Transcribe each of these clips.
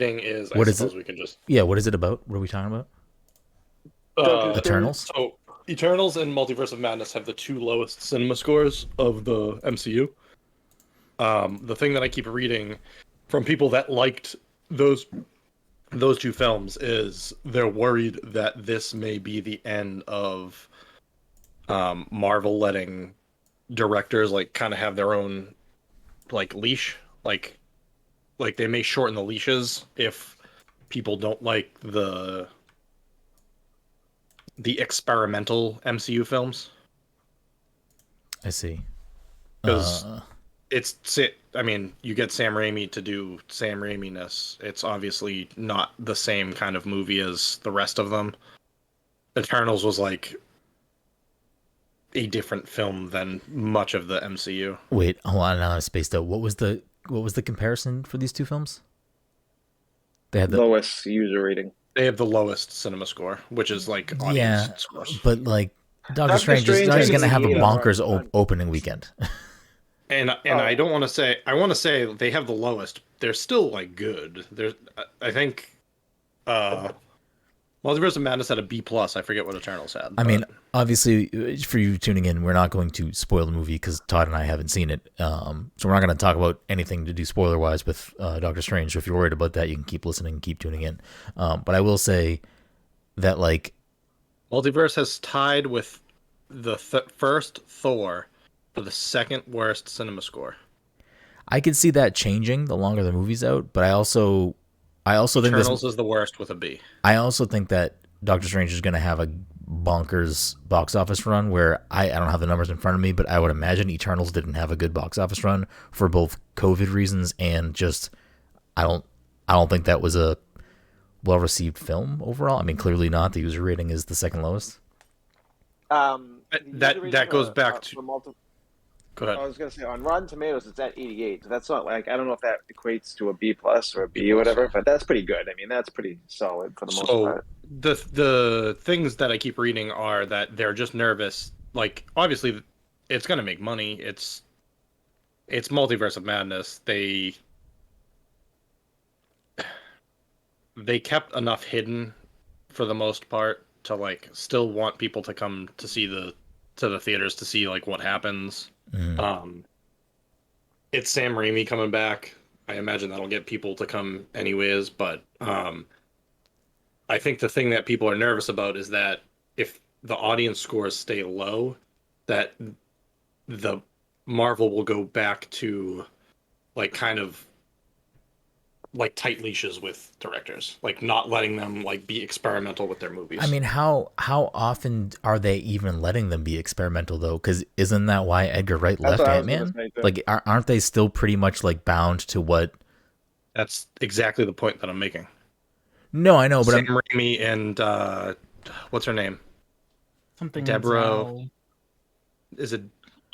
Reading is, I What is it? suppose we can just Yeah, what is it about? What are we talking about? Doctor Strange. Eternals? so Eternals and Multiverse of Madness have the two lowest cinema scores of the MCU. The thing that I keep reading from people that liked those those two films is they're worried that this may be the end of Marvel letting directors like kind of have their own like leash, like they may shorten the leashes if people don't like the experimental MCU films I see. because Uh, I mean, you get Sam Raimi to do Sam Raimi-ness. It's obviously not the same kind of movie as the rest of them. Eternals was like a different film than much of the MCU. wait, hold on. Now I'm spaced out. What was the comparison for these two films? They had the Lowest user rating. They have the lowest cinema score, which is like audience yeah, scores. but like Doctor Doctor Strange is Strange not has just an gonna have a 88 on bonkers Rotten. opening weekend. And I Oh. don't want to say I want to say they have the lowest. They're still like good. There's I think uh Multiverse of Madness had a B plus. I forget what Eternals had. I but- mean, obviously, for you tuning in, we're not going to spoil the movie because Todd and I haven't seen it. So we're not going to talk about anything to do spoiler wise with Doctor Strange. So if you're worried about that, you can keep listening and keep tuning in. But I will say that like Multiverse has tied with the first Thor for the second worst cinema score. I could see that changing the longer the movie's out. But I also think Eternals is the worst with a B. I also think that Doctor Strange is going to have a bonkers box office run where I don't have the numbers in front of me, but I would imagine Eternals didn't have a good box office run for both COVID reasons and just I don't think that was a well received film overall. I mean, clearly not. The user rating is the second lowest. That goes back to. Go ahead. I was gonna say on Rotten Tomatoes it's at 88. So that's not like I don't know if that equates to a B plus or a B or whatever, but that's pretty good. I mean, that's pretty solid for the most So part. the things that I keep reading are that they're just nervous. Like obviously, it's gonna make money. It's Multiverse of Madness. They kept enough hidden for the most part to like still want people to come to see the theaters to see like what happens. It's Sam Raimi coming back. I imagine that'll get people to come anyways, but I think the thing that people are nervous about is that if the audience scores stay low, that the Marvel will go back to like kind of like tight leashes with directors, like not letting them like be experimental with their movies. I mean, how often are they even letting them be experimental though? Because isn't that why Edgar Wright That's left what I was gonna Ant-Man? say, too. Like, aren't they still pretty much like bound to what? That's exactly the point that I'm making. No, I know, but Sam Raimi and what's her name? Something Deborah- Zhao. Is it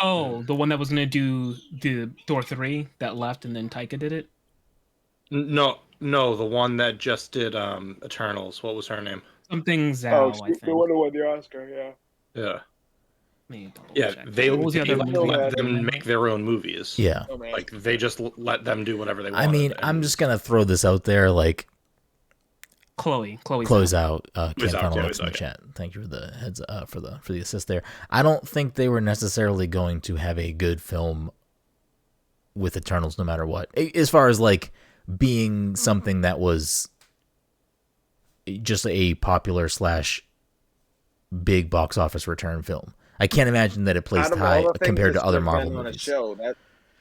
Oh, the one that was gonna do the Thor 3 that left and then Taika did it. no, the one that just did Eternals. What was her name? Something Oh, Zhao, I think. the one who won the Oscar, yeah. Yeah. Let me double Yeah, check. they What was the other let movie? them make their own movies. yeah. Oh man. Like they just let them do whatever they want. I mean, I'm just gonna throw this out there, like Chloe close out. Cam Chloe's Funnel out, looks in the yeah. chat. Thank you for the heads for the assist there. I don't think they were necessarily going to have a good film with Eternals, no matter what. As far as like being something that was just a popular slash big box office return film. I can't imagine that it placed Out of high all the things compared that to other should have Marvel been on a movies. show,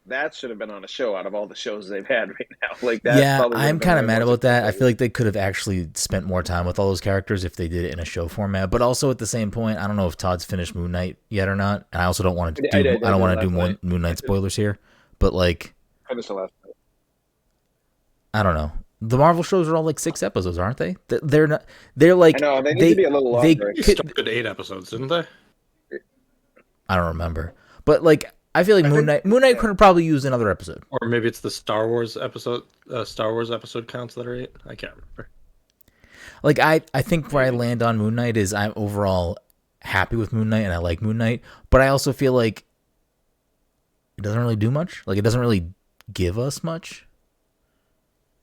that should have been on a show out of all the shows they've had right now. Like that. Yeah, probably would have I'm been kind of way mad more about that. I successful. feel like they could have actually spent more time with all those characters if they did it in a show format. But also at the same point, I don't know if Todd's finished Moon Knight yet or not. And I also don't want to I do did I don't want to last do night. Moon Knight spoilers here. But like, Finished the last night. I don't know. The Marvel shows are all like 6 episodes, aren't they? They're not. They're like. I know they need to be a little they longer. They could- started 8 episodes, didn't they? I don't remember. But like, I feel like Moon Knight could have probably used another episode. Or maybe it's the Star Wars episode. Star Wars episode counts that are 8. I can't remember. Like I think where I land on Moon Knight is I'm overall happy with Moon Knight and I like Moon Knight, but I also feel like it doesn't really do much. Like it doesn't really give us much.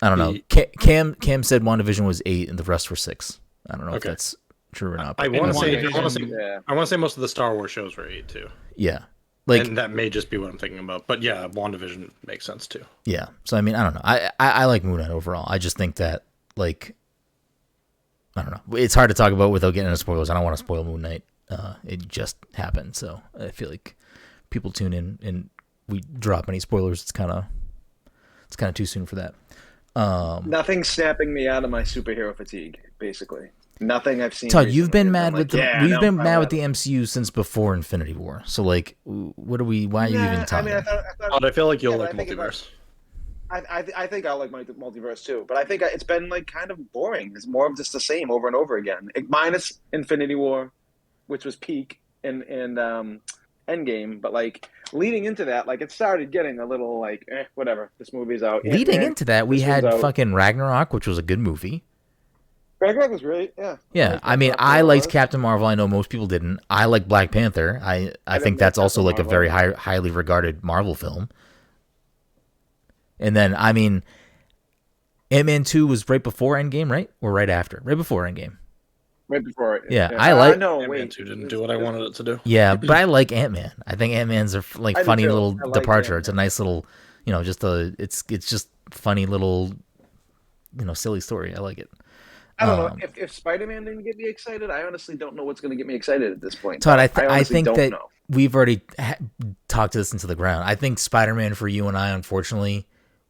I don't know. Cam said WandaVision was 8 and the rest were 6. I don't know if that's true or not. I But want to say Yeah. I want to say most of the Star Wars shows were 8 too. yeah, like And that may just be what I'm thinking about. But yeah, WandaVision makes sense too. yeah. So I mean, I don't know. I like Moon Knight overall. I just think that like I don't know. It's hard to talk about without getting into spoilers. I don't want to spoil Moon Knight. It just happened, so I feel like people tune in and we drop any spoilers. It's kind of too soon for that. Nothing's snapping me out of my superhero fatigue. Basically, nothing I've seen. Todd, you've been recently mad I'm with like, we've been mad with the MCU since before Infinity War. So like, what are we? Why are you even talking? I thought, But I feel like you'll Yeah, like but I think multiverse. I think I like my multiverse too, but I think it's been like kind of boring. It's more of just the same over and over again, minus Infinity War, which was peak in Endgame. But like leading into that, like it started getting a little like whatever. This movie's out. Leading Ant-Man, into that, we this one's had out. fucking Ragnarok, which was a good movie. Ragnarok was great. Yeah. Yeah, I mean, I liked Captain Marvel. I know most people didn't. I like Black Panther. I didn't think like that's also Captain like a Marvel. very highly regarded Marvel film. And then, I mean, Ant-Man 2 was right before Endgame, right? Or right after? Right before Endgame. Right before it. Yeah, I like- No, Ant-Man wait. 2 didn't do what I wanted it to do. Yeah, but I like Ant-Man. I think Ant-Man's a like I do funny too. little I like departure. It's a Ant-Man. nice little, just it's just funny little, silly story. I like it. I don't know if Spider-Man didn't get me excited. I honestly don't know what's going to get me excited at this point. Todd, I honestly think don't that know. we've already talked this into the ground. I think Spider-Man for you and I, unfortunately,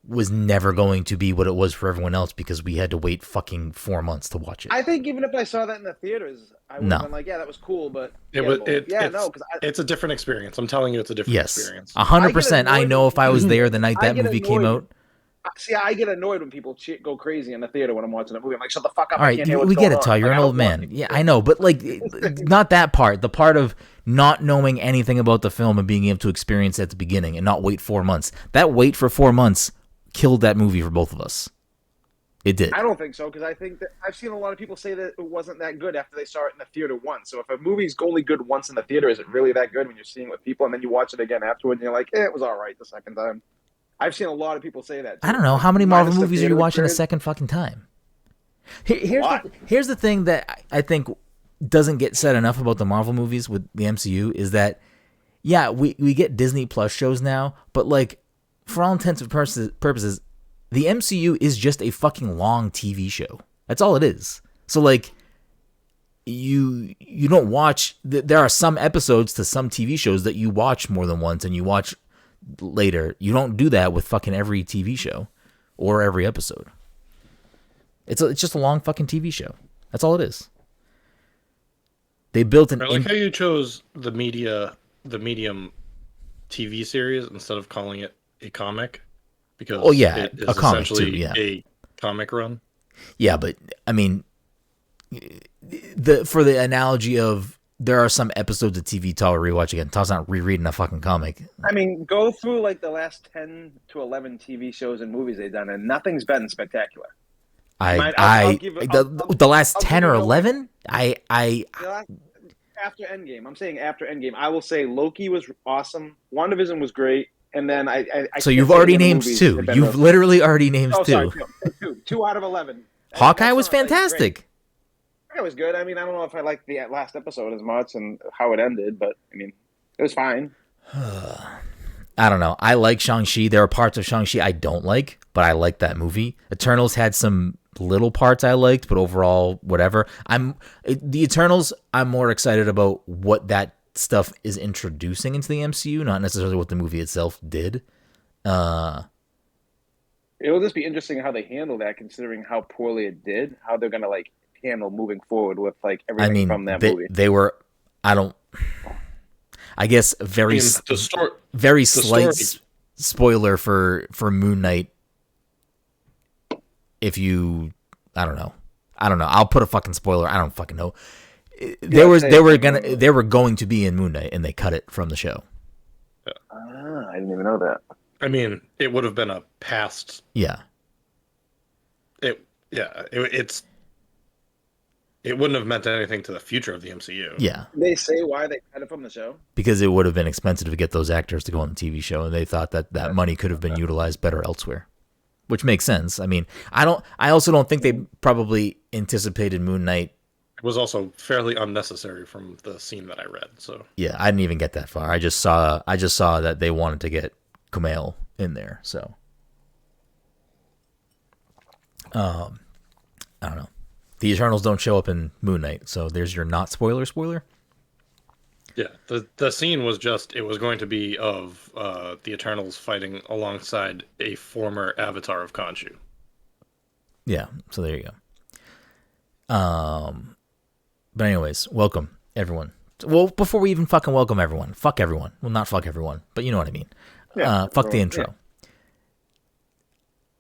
was never going to be what it was for everyone else because we had to wait fucking 4 months to watch it. I think even if I saw that in the theaters, I would have been like, "Yeah, that was cool," but It's a different experience. I'm telling you, it's a different Yes, experience. 100%. I know if I was there the night I that get movie came annoyed. out. See, I get annoyed when people go crazy in the theater when I'm watching a movie. I'm like, "Shut the fuck up!" All I right, can't hear what's we get going it, Todd. on. You're Like, an I old don't want man. to- Yeah, I know, but like, not that part. The part of not knowing anything about the film and being able to experience it at the beginning and not wait 4 months. That wait for 4 months killed that movie for both of us. It did. I don't think so because I think that I've seen a lot of people say that it wasn't that good after they saw it in the theater once. So if a movie's only good once in the theater, is it really that good when you're seeing it with people and then you watch it again afterward and you're like, it was all right the second time? I've seen a lot of people say that. I don't know. How many Marvel Minus the movies are you theater watching a experience. second fucking time? lot. Here's the thing that I think doesn't get said enough about the Marvel movies with the MCU is that, yeah, we get Disney Plus shows now, but like, for all intents and purposes, the MCU is just a fucking long TV show. That's all it is. So like, you don't watch. There are some episodes to some TV shows that you watch more than once and you watch later. You don't do that with fucking every TV show or every episode. It's just a long fucking TV show. That's all it is. They built an. I like how you chose the medium TV series instead of calling it a comic, because it is a comic too. essentially Yeah, a comic run. yeah, but I mean, for the analogy of there are some episodes of TV Todd will rewatch again. Todd's not rereading a fucking comic. I mean, go through like the last 10 to 11 TV shows and movies they've done, and nothing's been spectacular. I'll give it- The last I'll 10 give or it a- 11, After Endgame, I'm saying after Endgame, I will say Loki was awesome. WandaVision was great, and then I so can't you've say already any named movies two. have been You've real- literally already named Oh, two. sorry, two out of 11. Hawkeye That's was not, like, great. fantastic. It was good. I mean, I don't know if I liked the last episode as much and how it ended, but I mean, it was fine. I don't know. I like Shang-Chi. There are parts of Shang-Chi I don't like, but I like that movie. Eternals had some little parts I liked, but overall, whatever. The Eternals, I'm more excited about what that stuff is introducing into the MCU, not necessarily what the movie itself did. It'll just be interesting how they handle that, considering how poorly it did. How they're gonna like handle moving forward with like everything from that movie. They were, I guess, very slight spoiler for Moon Knight. If you, I don't know. I'll put a fucking spoiler. I don't fucking know. They were going to be in Moon Knight, and they cut it from the show. I didn't even know that. I mean, it would have been a past. Yeah. It wouldn't have meant anything to the future of the MCU. Yeah. Did they say why they cut it from the show? Because it would have been expensive to get those actors to go on the TV show, and they thought that money could have been utilized better elsewhere. which makes sense. I mean, I also don't think they probably anticipated Moon Knight. It was also fairly unnecessary from the scene that I read. So Yeah, I didn't even get that far. I just saw that they wanted to get Kumail in there. So, I don't know. The Eternals don't show up in Moon Knight, so there's your not spoiler. yeah, the scene was just it was going to be of the Eternals fighting alongside a former avatar of Khonshu. Yeah, so there you go. But anyways, welcome everyone. Well, before we even fucking welcome everyone, fuck everyone. Well, not fuck everyone, but you know what I mean. Yeah, Fuck the intro.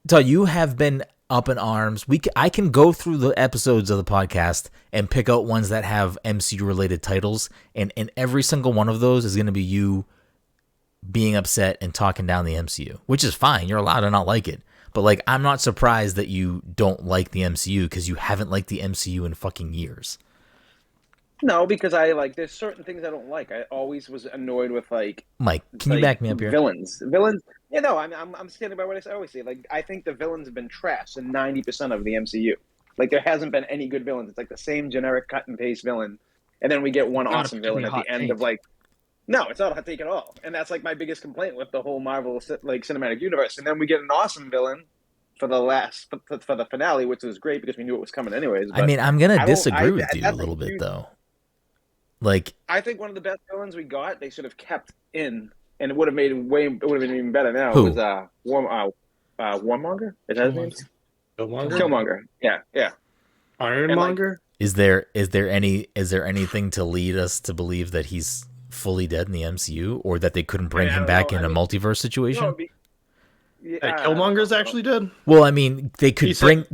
Todd, you have been up in arms. I can go through the episodes of the podcast and pick out ones that have MCU related titles, and every single one of those is going to be you being upset and talking down the MCU, which is fine. You're allowed to not like it. But like, I'm not surprised that you don't like the MCU because you haven't liked the MCU in fucking years. No, because there's certain things I don't like. I always was annoyed with Mike, can you back me up here? Villains. I'm standing by what I always say. Like, I think the villains have been trashed in 90% of the MCU. Like, there hasn't been any good villains. It's like the same generic cut and paste villain, and then we get one awesome villain at the end of like. No, it's not a hot take at all, and that's like my biggest complaint with the whole Marvel cinematic universe. And then we get an awesome villain for the finale, which was great because we knew it was coming anyways. But I mean, I'm gonna disagree with you a little bit though. Like, I think one of the best villains we got, they should have kept in, and it would have made it been even better now. Who? It was Warmonger? Is that his name? Killmonger. Yeah. Ironmonger? is there anything to lead us to believe that he's fully dead in the MCU, or that they couldn't bring him back in a multiverse situation? Killmonger's actually dead. Well, I mean, they could bring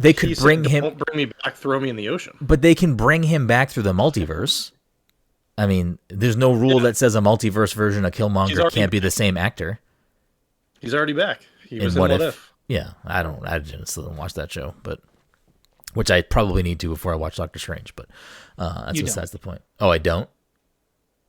him. Don't bring me back. Throw me in the ocean. But they can bring him back through the multiverse. I mean, there's no rule that says a multiverse version of Killmonger can't be the same actor. He's already back. He was in What If. Yeah, I still didn't watch that show, but which I probably need to before I watch Doctor Strange. But that's besides the point. Oh, I don't.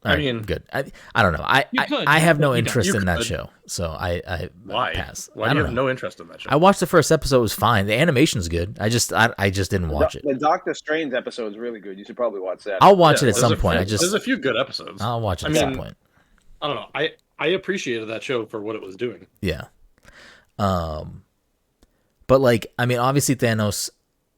I mean, good. I don't know. I have no interest in that show, so I Why? Pass. Why do you have no interest in that show? I watched the first episode; it was fine. The animation's good. I just didn't watch it. The Doctor Strange episode is really good. You should probably watch that. I'll watch it at some point. There's a few good episodes. I'll watch it at some point. I don't know. I appreciated that show for what it was doing. Yeah. But like, I mean, obviously Thanos.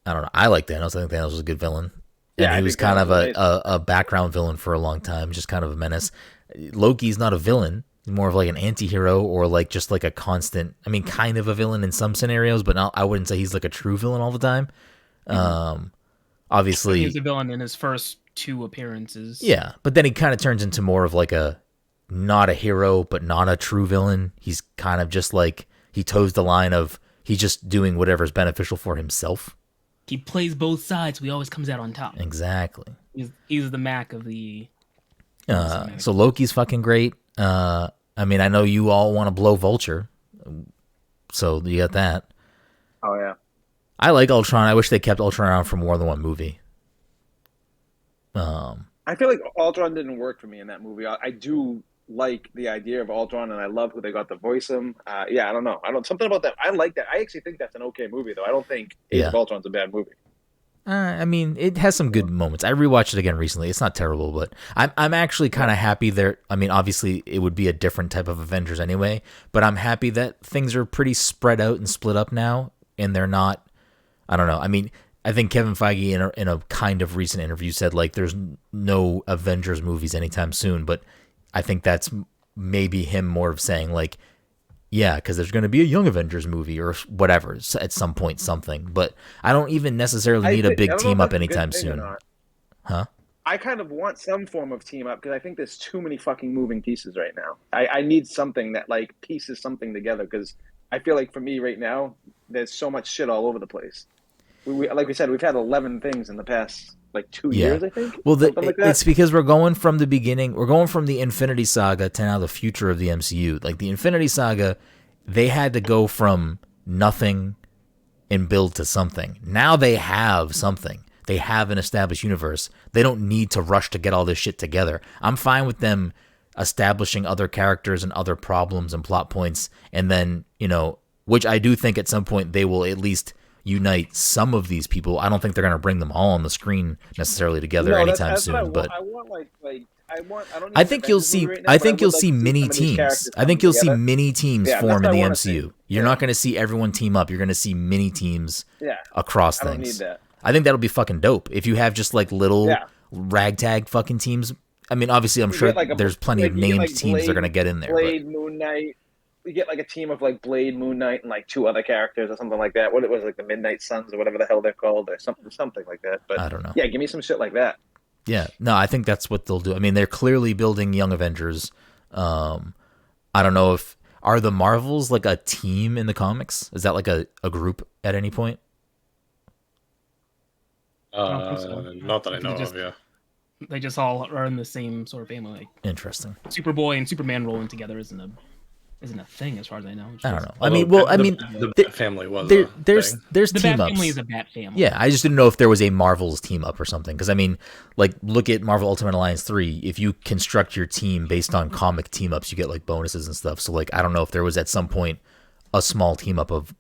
I don't know. I like Thanos. I think Thanos was a good villain. And he was kind of a background villain for a long time, just kind of a menace. Loki's not a villain. He's more of like an anti-hero, or like just like a constant, I mean, kind of a villain in some scenarios, but I wouldn't say he's like a true villain all the time. Obviously. He was a villain in his first 2 appearances. Yeah, but then he kind of turns into more of like not a hero, but not a true villain. He's kind of just like, he toes the line of, he's just doing whatever's beneficial for himself. He plays both sides, so he always comes out on top. Exactly. He's the Mac of the... So Loki's fucking great. I mean, I know you all want to blow Vulture, so you got that. Oh, yeah. I like Ultron. I wish they kept Ultron around for more than one movie. I feel like Ultron didn't work for me in that movie. I do like the idea of Ultron, and I love who they got to voice him. Yeah, I don't know. Something about that. I like that. I actually think that's an okay movie, though. I don't think Age of Ultron's a bad movie. I mean, it has some good moments. I rewatched it again recently. It's not terrible, but I'm actually kind of happy there. I mean, obviously, it would be a different type of Avengers anyway, but I'm happy that things are pretty spread out and split up now, and they're not. I don't know. I mean, I think Kevin Feige in a kind of recent interview said like there's no Avengers movies anytime soon, but I think that's maybe him more of saying like, yeah, because there's going to be a Young Avengers movie or whatever at some point, something. But I don't even necessarily need a big team up anytime soon. Huh? I kind of want some form of team up because I think there's too many fucking moving pieces right now. I need something that like pieces something together because I feel like for me right now, there's so much shit all over the place. Like we said, we've had 11 things in the past like 2 years, I think. Well, it's because we're going from the beginning. We're going from the Infinity Saga to now the future of the MCU. Like the Infinity Saga, they had to go from nothing and build to something. Now they have something. They have an established universe. They don't need to rush to get all this shit together. I'm fine with them establishing other characters and other problems and plot points, and then, which I do think at some point they will at least unite some of these people. I don't think they're going to bring them all on the screen necessarily together anytime that's soon. what I want. But I want I want. I don't. Need I an think you'll Avengers movie see. right now, I but think would you'll like see to mini some of these teams. characters I think coming you'll see together. mini teams Yeah, form that's in what the I wanna MCU. see. You're Yeah. not going to see everyone team up. You're going to see mini teams Yeah, across I don't things. need that. I think that'll be fucking dope. If you have just like little Yeah. ragtag fucking teams. I mean, obviously, I'm You sure get, like, there's plenty of you get, named like, teams that are going to get in there. But Blade, Moon Knight. We get like a team of like Blade, Moon Knight, and like 2 other characters or something like that. What it was, like the Midnight Suns or whatever the hell they're called, or something like that. But I don't know. Yeah, give me some shit like that. Yeah, no, I think that's what they'll do. I mean, they're clearly building Young Avengers. I don't know if are the Marvels like a team in the comics? Is that like a group at any point? I don't think so. Not that I think know they just- of. Yeah. They just all are in the same sort of family. Like Interesting. Superboy and Superman rolling together isn't a thing as far as I know. It's I don't just- know. I mean, well, I mean, the there- Bat family was there's thing. there's The team Bat ups. family is a Bat family. Yeah, I just didn't know if there was a Marvels team up or something. Because I mean, like, look at Marvel Ultimate Alliance 3. If you construct your team based on comic team ups, you get like bonuses and stuff. So like, I don't know if there was at some point a small team up of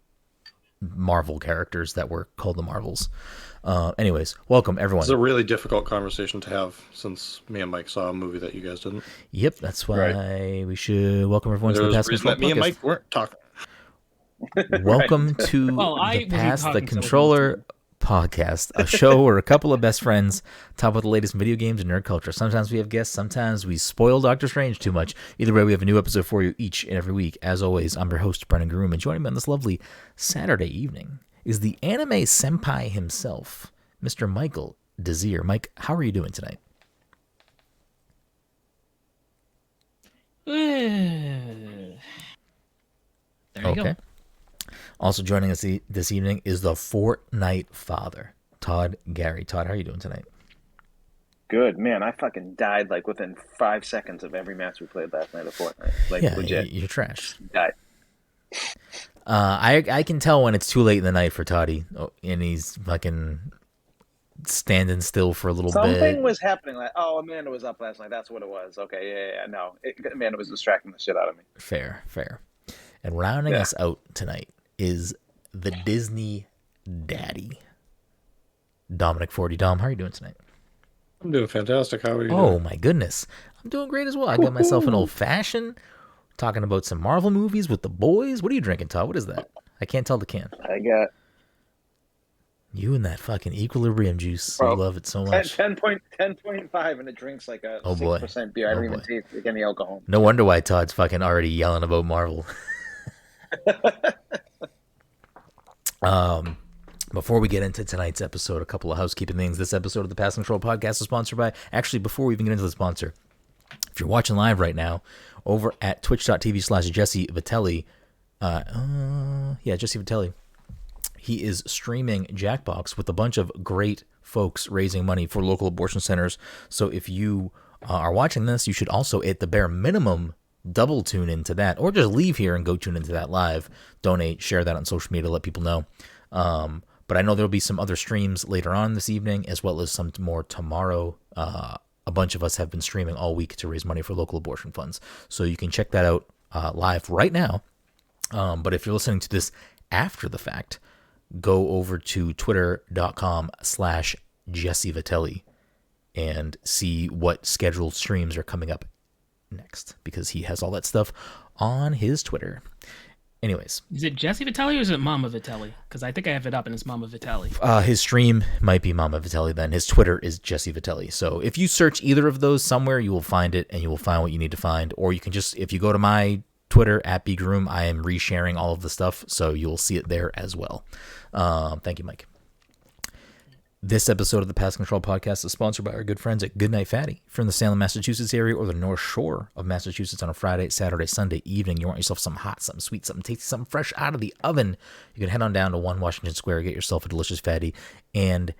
Marvel characters that were called the Marvels. Anyways, welcome everyone. It's a really difficult conversation to have since me and Mike saw a movie that you guys didn't. Yep, that's why we should welcome everyone to There the was Pass a reason Control that me and Podcast. Mike weren't talking. Welcome to Well, I the wasn't Pass the talking, so Controller Podcast, a show where a couple of best friends talk about the latest video games and nerd culture. Sometimes we have guests, sometimes we spoil Doctor Strange too much. Either way, we have a new episode for you each and every week. As always, I'm your host, Brenden Groom, and joining me on this lovely Saturday evening is the anime senpai himself, Mr. Michael Desir. Mike, how are you doing tonight? There you go. Also joining us this evening is the Fortnite father, Todd Gary. Todd, how are you doing tonight? Good, man. I fucking died like within 5 seconds of every match we played last night of Fortnite. Like, Yeah, legit. you're trash. Died. I can tell when it's too late in the night for Toddy, and he's fucking standing still for a little Something bit. was happening. Like, oh, Amanda was up last night. That's what it was. Okay, yeah. No, Amanda was distracting the shit out of me. Fair. And rounding us out tonight is the Disney daddy, Dominic Forty. Dom, how are you doing tonight? I'm doing fantastic. How are you Oh doing? my goodness, I'm doing great as well. I got myself an old fashioned, talking about some Marvel movies with the boys. What are you drinking, Todd? What is that? I can't tell the can. I got You and that fucking equilibrium juice. Bro, You love it so much. 10.5, and it drinks like a Oh, boy. 6% beer. I don't even taste like any alcohol. No wonder why Todd's fucking already yelling about Marvel. Before we get into tonight's episode, a couple of housekeeping things. This episode of the Pass Control Podcast is sponsored by, actually, before we even get into the sponsor, if you're watching live right now, over at twitch.tv/Jesse Vitelli, Jesse Vitelli, he is streaming Jackbox with a bunch of great folks raising money for local abortion centers. So if you are watching this, you should also, at the bare minimum, double tune into that, or just leave here and go tune into that live. Donate, share that on social media, let people know. But I know there'll be some other streams later on this evening, as well as some more tomorrow. A bunch of us have been streaming all week to raise money for local abortion funds. So you can check that out live right now. But if you're listening to this after the fact, go over to twitter.com/Jesse Vitelli and see what scheduled streams are coming up next, because he has all that stuff on his Twitter. Anyways, Is it Jesse Vitelli or is it Mama Vitelli? Because I think I have it up and it's Mama Vitelli. his stream might be Mama Vitelli then. His Twitter is Jesse Vitelli. So if you search either of those somewhere, you will find it and you will find what you need to find. Or you can just, if you go to my Twitter at BGroom, I am resharing all of the stuff, so you'll see it there as well. Thank you, Mike. This episode of the Pass Control Podcast is sponsored by our good friends at Goodnight Fatty. If you're in the Salem, Massachusetts area or the North Shore of Massachusetts on a Friday, Saturday, Sunday evening, you want yourself some hot, something sweet, something tasty, something fresh out of the oven, you can head on down to 1 Washington Square, get yourself a delicious fatty. And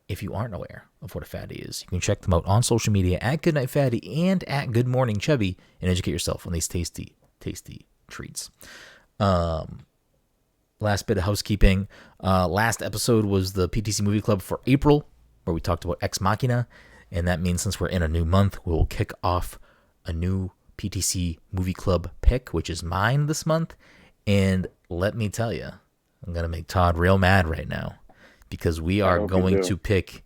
if you aren't aware of what a fatty is, you can check them out on social media at Goodnight Fatty and at Good Morning Chubby and educate yourself on these tasty, tasty treats. Last bit of housekeeping. Last episode was the PTC Movie Club for April, where we talked about Ex Machina, and that means since we're in a new month, we will kick off a new PTC Movie Club pick, which is mine this month, And let me tell you, I'm going to make Todd real mad right now because we are hope you going do. to pick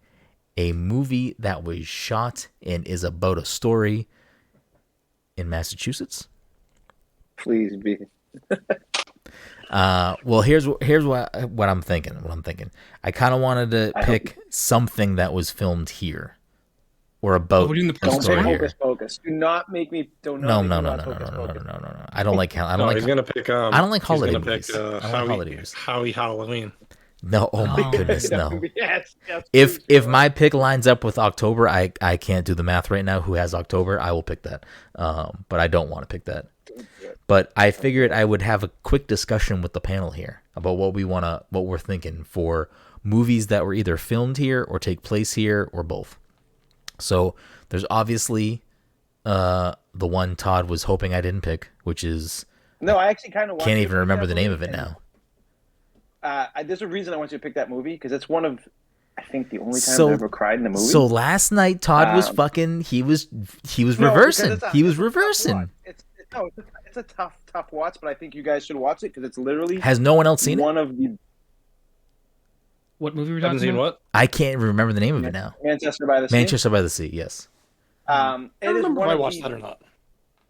a movie that was shot and is about a story in Massachusetts. Please be. Well, here's what I'm thinking. I kind of wanted to pick something that was filmed here or about we're doing the a Don't story say here. Hocus Pocus. Do not make me. Do No. not make me watch Hocus Pocus. I don't like. I don't No, like. he's gonna pick. I don't like holiday he's gonna movies. pick I don't like holiday movies. Howie Halloween. No, oh my Oh. goodness, no. Yes. If my pick lines up with October, I can't do the math right now. Who has October? I will pick that. But I don't want to pick that. But I figured I would have a quick discussion with the panel here about what we're thinking for movies that were either filmed here or take place here or both. So there's obviously the one Todd was hoping I didn't pick, which is No, I actually kind of can't even remember the name of it now. There's a reason I want you to pick that movie because it's one of, I think, the only times I ever cried in the movie. So last night Todd was fucking. He was reversing. He was reversing. It's a tough watch, but I think you guys should watch it because it's literally Has no one else seen it? one of the What movie were we Haven't talking seen about? what? I can't remember the name of it now. Manchester by the Sea. Manchester by the Sea. Yes. It I is don't remember one if I of watched the, that or not.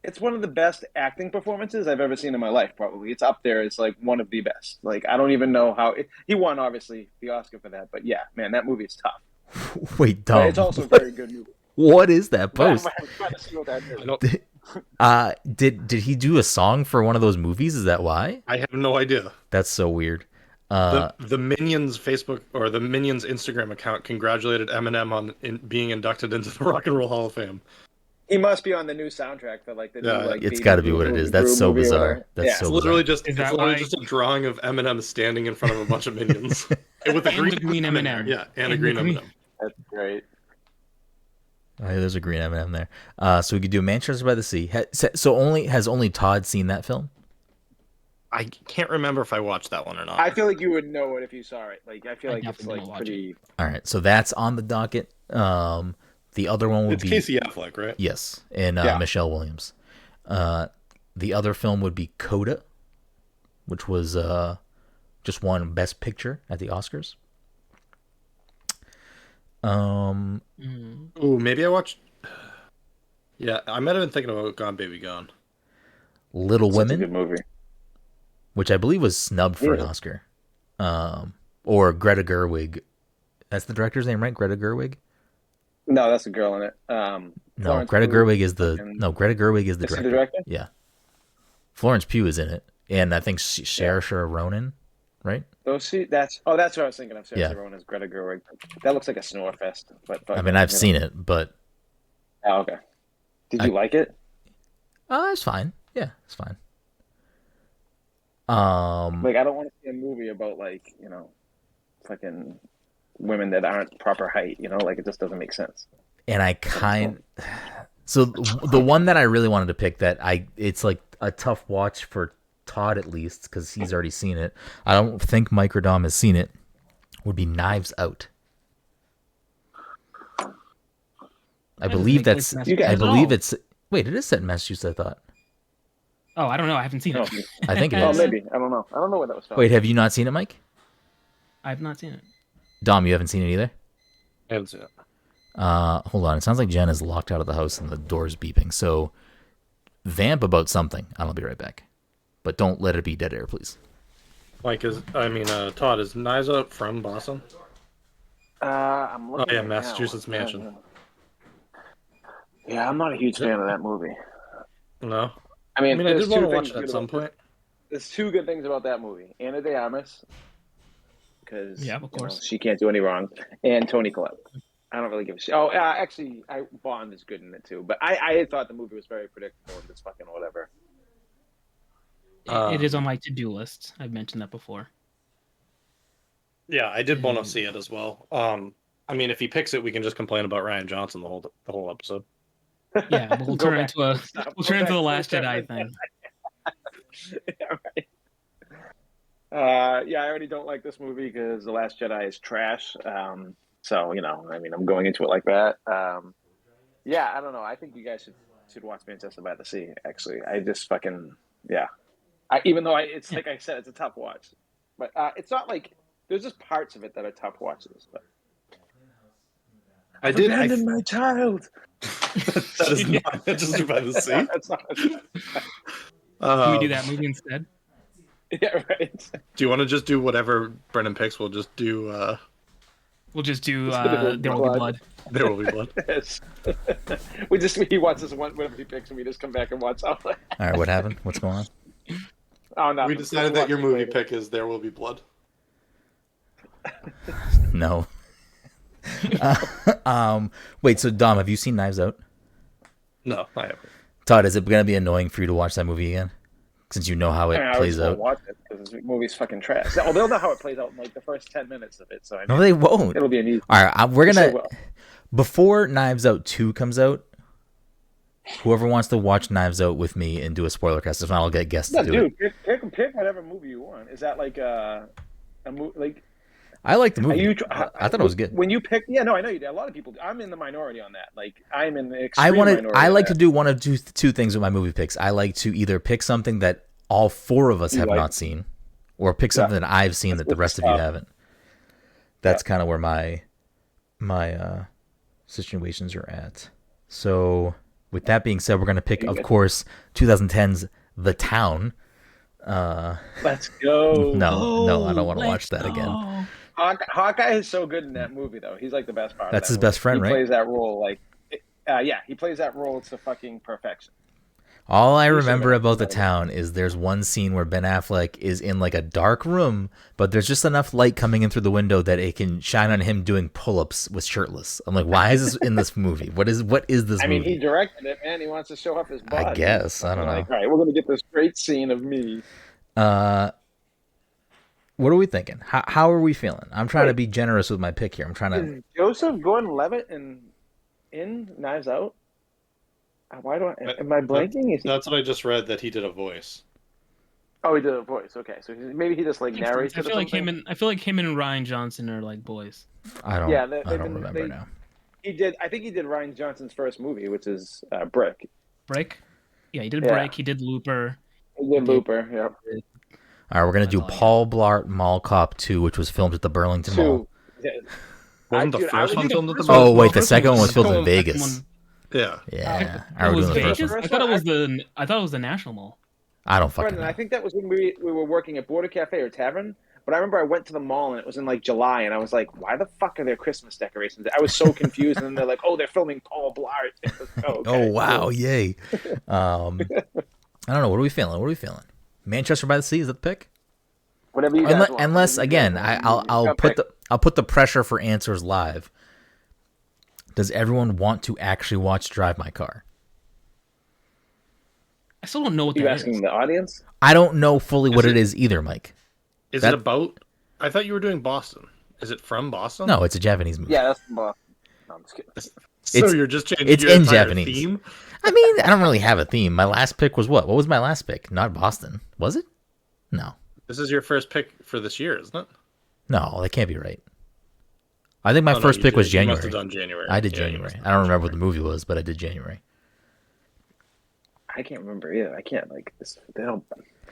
It's one of the best acting performances I've ever seen in my life. Probably it's up there. It's like one of the best. Like I don't even know how he won. Obviously the Oscar for that, but yeah, man, that movie is tough. Wait, But Dom. it's also a very good movie. What is that post? I'm trying to see what that is. I don't. Did he do a song for one of those movies? Is that why? I have no idea. That's so weird. The Minions Facebook or the Minions Instagram account congratulated Eminem on being inducted into the Rock and Roll Hall of Fame. He must be on the new soundtrack for like the new like. It's got to be what it is. That's so bizarre. That's so It's literally bizarre. just Is it's that literally why- just a drawing of Eminem standing in front of a bunch of minions with a And the green M&M. M&M. Yeah, and a And green the green- M&M. That's great. Oh, yeah, there's a green M&M there. So we could do Manchester by the Sea. Has only Todd seen that film? I can't remember if I watched that one or not. I feel like you would know it if you saw it. Like I feel I like it's definitely like watch pretty. All right, so that's on the docket. The other one would It's be Casey Affleck, right? yes, and Yeah. Michelle Williams. The other film would be Coda, which was just won Best Picture at the Oscars. Mm. Ooh, maybe I watched. Yeah, I might have been thinking about Gone Baby Gone. Little Such a Women, good movie. which I believe was snubbed for an Yeah. Oscar. Or Greta Gerwig. That's the director's name, right? Greta Gerwig? No, that's a girl in it. No, Florence Greta Pugh Gerwig is the and- Greta Gerwig is the Is she director. the director? Yeah. Florence Pugh is in it, and I think Saoirse Ronan, right? That's what I was thinking of. Saoirse Yeah. Ronan as Greta Gerwig. That looks like a snore fest. But I mean, I've seen it, but Oh, okay. Did you like it? it's fine. Yeah, it's fine. Like, I don't want to see a movie about like fucking women that aren't proper height. Like it just doesn't make sense. And so the one that I really wanted to pick it's like a tough watch for Todd at least because he's already seen it. I don't think Mike or Dom has seen it. Would be Knives Out. I believe think that's. it's You guys I believe know. it's. Wait, it is set in Massachusetts. I thought. Oh, I don't know. I haven't seen Oh, it. I think it oh, is. maybe I don't know. I don't know what that was. From. Wait, have you not seen it, Mike? I've not seen it. Dom, you haven't seen it either. I haven't seen it. Hold on. It sounds like Jen is locked out of the house and the door's beeping. So, vamp about something. I'll be right back. But don't let it be dead air, please. Todd, is Knives Out from Boston? I'm looking. Oh, yeah, right Massachusetts now. Mansion. Yeah, I'm not a huge fan of that movie. No. I mean, I there's did want two to watch things it at good some about- point. There's two good things about that movie: Anna de Armas, because Yeah, of course. she can't do any wrong, and Toni Collette. I don't really give a shit. Oh, actually, Bond is good in it too. But I thought the movie was very predictable and just fucking whatever. It is on my to-do list. I've mentioned that before. Yeah, I did want to see it as well. If he picks it, we can just complain about Ryan Johnson the whole episode. Yeah, we'll Go turn back into to stop. we'll Go turn into back the to Last stop. Jedi thing. Yeah, right. I already don't like this movie because The Last Jedi is trash. I'm going into it like that. I don't know. I think you guys should watch Manchester by the Sea. Actually, I just fucking Even though it's like I said, it's a tough watch, but it's not like there's just parts of it that are tough watches. But I've abandoned my child. That is not just by the sea. That's not. Can we do that movie instead? Yeah, right. Do you want to just do whatever Brendan picks? We'll just do. We'll just do There There Will Be Blood. There Will Be Blood. Yes. He watches one whatever he picks, and we just come back and watch all that. All right, what happened? What's going on? Oh no! We decided that your movie pick is There Will Be Blood. No. Wait, so Dom, have you seen Knives Out? No, I haven't. Todd, is it going to be annoying for you to watch that movie again? Since you know how it plays out. Watch it because this movie's fucking trash. Oh, they'll know how it plays out in like the first 10 minutes of it. So No, they won't. It'll be an easy. All right, we're going to... Before Knives Out 2 comes out, whoever wants to watch Knives Out with me and do a spoiler cast, if not, I'll get guests to do it. Pick whatever movie you want. Is that like a movie? Like, I like the movie. I thought it was good. When you pick, I know you did. A lot of people. I'm in the minority on that. Like, I'm in the extreme minority. I like to do one of two things with my movie picks. I like to either pick something that all four of us have not seen, or pick something that I've seen that the rest of you haven't. That's kind of where my situations are at. So, with that being said, we're going to pick, of course, 2010's The Town. Let's go. No, I don't want to watch that again. Hawkeye is so good in that movie, though. He's like the best part. That's of that his best friend, he right? He plays that role like, he plays that role to fucking perfection. All I remember about The Town is there's one scene where Ben Affleck is in like a dark room, but there's just enough light coming in through the window that it can shine on him doing pull-ups with shirtless. I'm like, why is this in this movie? What is this movie? I mean, he directed it, man. He wants to show off his body. I guess. I don't know. All right, we're going to get this great scene of me. What are we thinking? How are we feeling? I'm trying to be generous with my pick here. I'm trying to... Is Joseph Gordon-Levitt in Knives Out? Why do I... Am I blanking? That's what I just read, that he did a voice. Oh, he did a voice. Okay, so maybe he just like narrates. I feel like him and Ryan Johnson are like boys. I don't remember now. He did. I think he did Ryan Johnson's first movie, which is Brick. Brick? Yeah, he did Brick. He did Looper. He did Looper, yeah. All right, we're going to do Paul Blart Mall Cop 2, which was filmed at the Burlington Mall. Yeah. Wasn't the first one filmed at the Oh, wait, the second one was filmed in Vegas. Yeah. All right, It was we're doing the first Vegas? one. I thought it was the National Mall. I don't fucking know. I think that was when we were working at Border Cafe or Tavern. But I remember I went to the mall and it was in like July, and I was like, "Why the fuck are there Christmas decorations?" I was so confused, and then they're like, "Oh, they're filming Paul Blart." Oh wow, yay! I don't know. What are we feeling? Manchester by the Sea, is that the pick? Whatever you guys want. Unless again, I'll put the pressure for answers live. Does everyone want to actually watch Drive My Car? I still don't know what that is. You asking the audience? I don't know fully what it is either, Mike. Is it about... I thought you were doing Boston. Is it from Boston? No, it's a Japanese movie. Yeah, that's from Boston. No, I'm just kidding. So you're just changing it's your in entire Japanese. theme? I mean, I don't really have a theme. My last pick was what? What was my last pick? Not Boston. Was it? No. This is your first pick for this year, isn't it? No, that can't be right. I think my first pick was January. You must have done January. I did January. I don't remember what the movie was, but I did January. I can't remember either. I can't this. I don't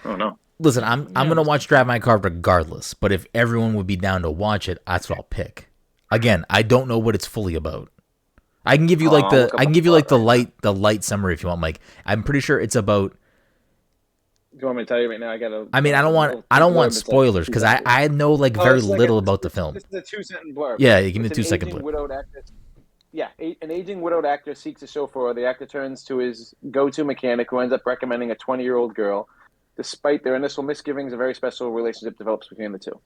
know. Listen, I'm gonna watch Drive My Car regardless. But if everyone would be down to watch it, that's what I'll pick. Again, I don't know what it's fully about. I can give you the light summary if you want, Mike. I'm pretty sure it's about. Do you want me to tell you right now? I don't want spoilers because I know very little about the film. This is a 2-sentence blurb. Yeah, give me the 2-second blurb. An aging widowed actor seeks a chauffeur. The actor turns to his go-to mechanic, who ends up recommending a 20-year-old girl. Despite their initial misgivings, a very special relationship develops between the two.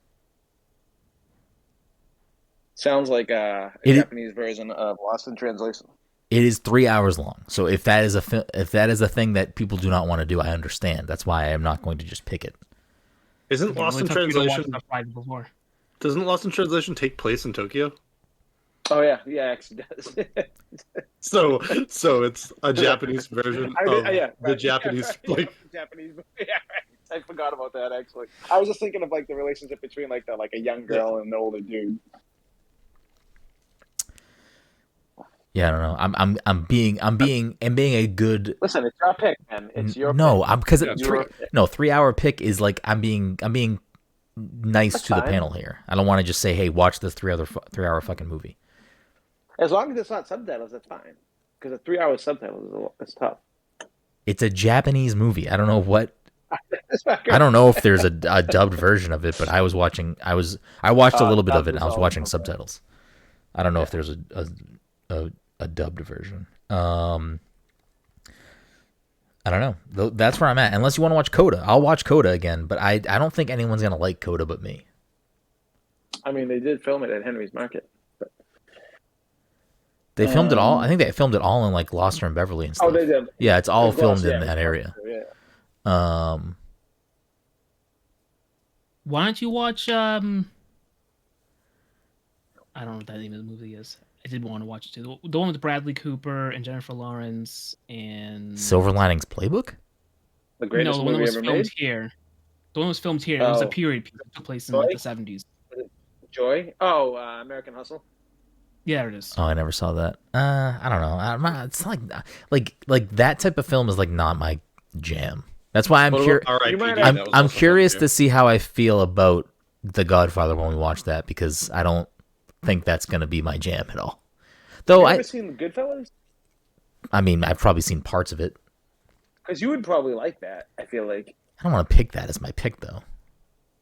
Sounds like a Japanese version of Lost in Translation. It is 3 hours long. So if that is a thing that people do not want to do, I understand. That's why I am not going to just pick it. Isn't Lost in Translation? Doesn't Lost in Translation take place in Tokyo? Oh yeah, actually does. so it's a Japanese version of the Japanese Japanese. Yeah, right. I forgot about that actually. I was just thinking of the relationship between a young girl and an older dude. Yeah, I don't know. I'm being a good. Listen, it's your pick, man. It's your No, pick. I'm because Yeah, Your pick. 3 hour pick is like I'm being nice That's to the fine. panel here. I don't want to just say, hey, watch this 3 hour fucking movie. As long as it's not subtitles, that's fine. Because a 3 hour subtitles is tough. It's a Japanese movie. I don't know what. That's not good. I don't know if there's a dubbed version of it, but I watched a little bit of it. And I was dubbed is watching always okay. subtitles. I don't know if there's a dubbed version. I don't know. That's where I'm at. Unless you want to watch Coda, I'll watch Coda again. But I don't think anyone's gonna like Coda but me. I mean, they did film it at Henry's Market. But... They filmed it all. I think they filmed it all in like Gloucester and Beverly and stuff. Oh, they did. Yeah, it's all It was filmed Gloucester, in that area. Yeah. Why don't you watch I don't know what that name of the movie is. I did want to watch it too. The one with Bradley Cooper and Jennifer Lawrence and Silver Linings Playbook. The greatest no, the one that movie was ever filmed made. here. The one that was filmed here. It was a Oh. period piece that took place in like the 70s. Joy. Oh, American Hustle. Yeah, there it is. Oh, I never saw that. I don't know. It's like that type of film is like not my jam. That's why I'm All You might right, I'm curious to see how I feel about The Godfather when we watch that, because I don't think that's gonna be my jam at all. Though You ever seen Goodfellas? I mean, I've probably seen parts of it. Because you would probably like that. I feel like. I don't want to pick that as my pick though.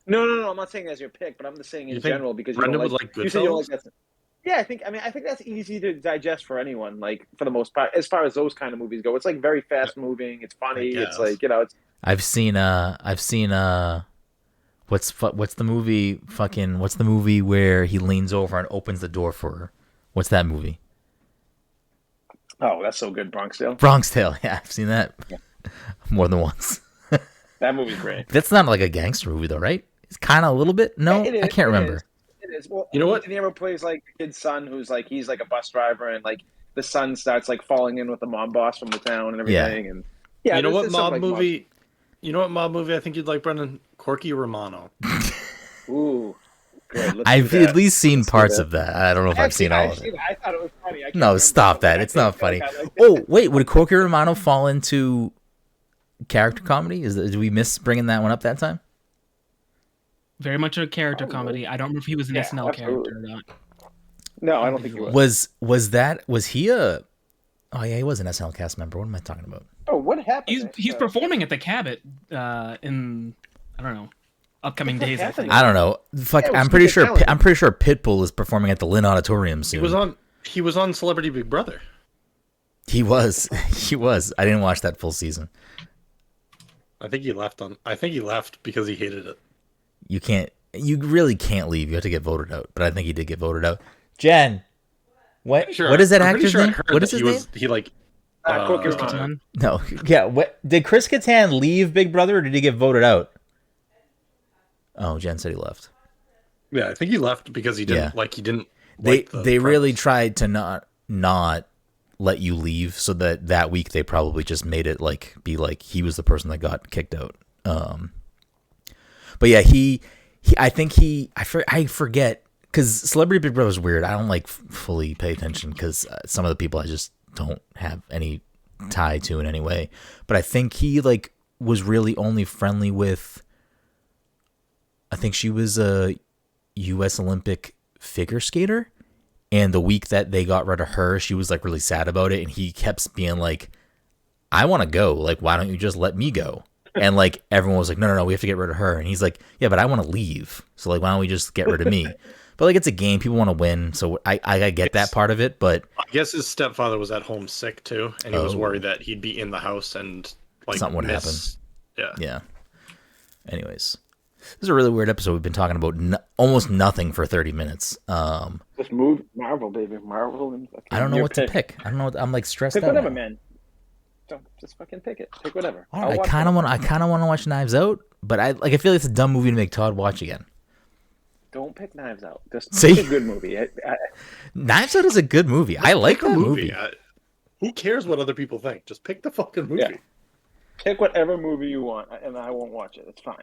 No. I'm not saying as your pick, but I'm just saying in You think general because Brenden you would don't like You said you don't Goodfellas? like that. Yeah, I think that's easy to digest for anyone. Like for the most part, as far as those kind of movies go, it's like very fast moving. It's funny. It's guess. like it's. I've seen what's the movie what's the movie where he leans over and opens the door for her? What's that movie? Oh, that's so good, Bronx Tale. Bronx Tale. Yeah, I've seen that more than once. That movie's great. That's not like a gangster movie though, right? It's kind of a little bit. No, It is, I can't it remember. is. It is. Well, You know what? De Niro plays like the kid's son, who's like he's like a bus driver, and like the son starts like falling in with the mob boss from the town and everything. And yeah, You know there's- what there's some, mob like, movie? You know what mob movie I think you'd like, Brendan? Corky Romano. Ooh, good. Let's I've do that. at least seen Let's do parts that. of that. I don't know if I've seen all of it. I thought it was funny. I can't No, remember stop something. that. I It's not feel like funny. I liked it. Oh, wait, would Corky Romano fall into character comedy? Did we miss bringing that one up that time? Very much a character Probably. comedy. I don't remember if he was an Yeah, SNL absolutely. character or not. No, I don't think he was. Was he a? Oh yeah, he was an SNL cast member. What am I talking about? Oh, what happened? He's performing at the Cabot in I don't know upcoming days. I think. I don't know. Fuck, Yeah, it was I'm pretty super sure. talented. I'm pretty sure Pitbull is performing at the Lynn Auditorium soon. He was on Celebrity Big Brother. He was. He was. I didn't watch that full season. I think he left because he hated it. You can't. You really can't leave. You have to get voted out. But I think he did get voted out. Jen, what? Sure, What is that I'm pretty actor's sure I name? heard What that is his he name? was, He like Corky Chris Romano. Kattan. No. Yeah. What did Chris Kattan leave Big Brother, or did he get voted out? Oh, Jen said he left. Yeah, I think he left because he didn't Yeah. he didn't. They like the they really premise. tried to not let you leave, so that week they probably just made it be like he was the person that got kicked out. But yeah, I forget, because Celebrity Big Brother is weird. I don't fully pay attention because some of the people I just don't have any tie to in any way. But I think he was really only friendly with. I think she was a U.S. Olympic figure skater, and the week that they got rid of her, she was really sad about it, and he kept being like, "I want to go. Why don't you just let me go?" And everyone was like, "No, we have to get rid of her." And he's like, "Yeah, but I want to leave. So why don't we just get rid of me?" But it's a game. People want to win, so I get that part of it. But I guess his stepfather was at home sick too, and he was Oh. worried that he'd be in the house and Something would miss. Yeah. yeah. Anyways, this is a really weird episode. We've been talking about almost nothing for 30 minutes. Just move Marvel, baby. Marvel. And I don't know your what to pick. I don't know. I'm stressed Pick out. whatever, now. man. Don't just fucking pick it. Pick whatever. I don't know, I kind of want to watch Knives Out, but I feel like it's a dumb movie to make Todd watch again. Don't pick Knives Out. Just See? pick a good movie. Knives Out is a good movie. I like Pick a that movie. Who cares what other people think? Just pick the fucking movie. Yeah. Pick whatever movie you want, and I won't watch it. It's fine.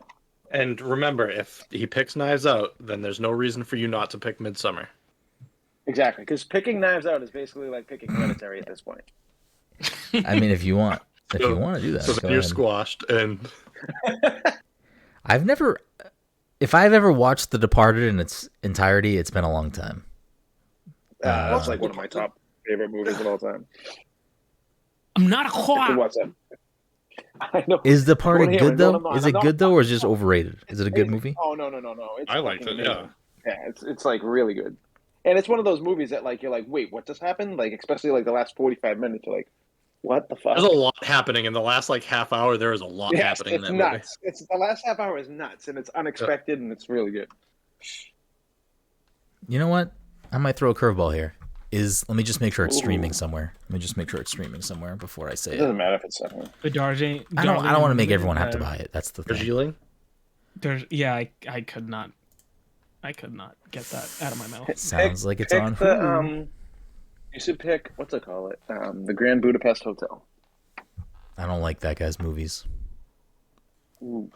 And remember, if he picks Knives Out, then there's no reason for you not to pick Midsummer. Exactly, because picking Knives Out is basically like picking Hereditary at this point. I mean, if you want to do that, So go then you're ahead. squashed, and If I've ever watched The Departed in its entirety, it's been a long time. That's like one of my top favorite movies of all time. I'm not a I could quack. watch that. I know. Is Departed Go to good him, go to though? mine. Is I'm it not- good though, or is it just overrated? Is it a good movie? Oh no! It's I liked fucking it. Yeah. amazing. Yeah, it's like really good, and it's one of those movies that like you're like, wait, what just happened? Like especially like the last 45 minutes, you're like, what the fuck? There's a lot happening in the last like half hour. There is a lot happening in it's that nuts. It's the last half hour is nuts, and it's unexpected, and it's really good. You know what? I might throw a curveball here. Let me just make sure it's Ooh. streaming somewhere. Let me just make sure it's streaming somewhere before I say It it. doesn't matter if it's somewhere. The Darjeeling. I don't want to make everyone have to buy it. That's the thing. movie. Yeah, I could not. I could not get that out of my mouth. Sounds like it's on the, Hulu. You should pick what's it call it? The Grand Budapest Hotel. I don't like that guy's movies. Ooh.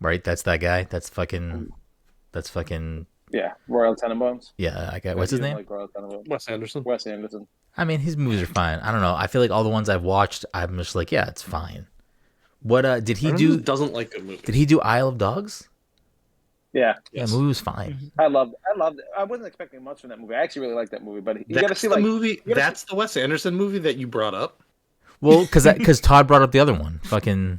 Right? That's that guy. That's fucking. Yeah, Royal Tenenbaums. Yeah, that guy. What's his You don't name? Like Royal Tenenbaums. Wes Anderson. Wes Anderson. I mean, his movies are fine. I don't know. I feel like all the ones I've watched, I'm just like, yeah, it's fine. What did he do? Doesn't like good movies. Did he do Isle of Dogs? Yeah, Yeah, the movie was fine. I loved it. I wasn't expecting much from that movie. I actually really liked that movie, but you got to That's see the like movie. That's the Wes Anderson movie that you brought up. Well, because Todd brought up the other one. Fucking.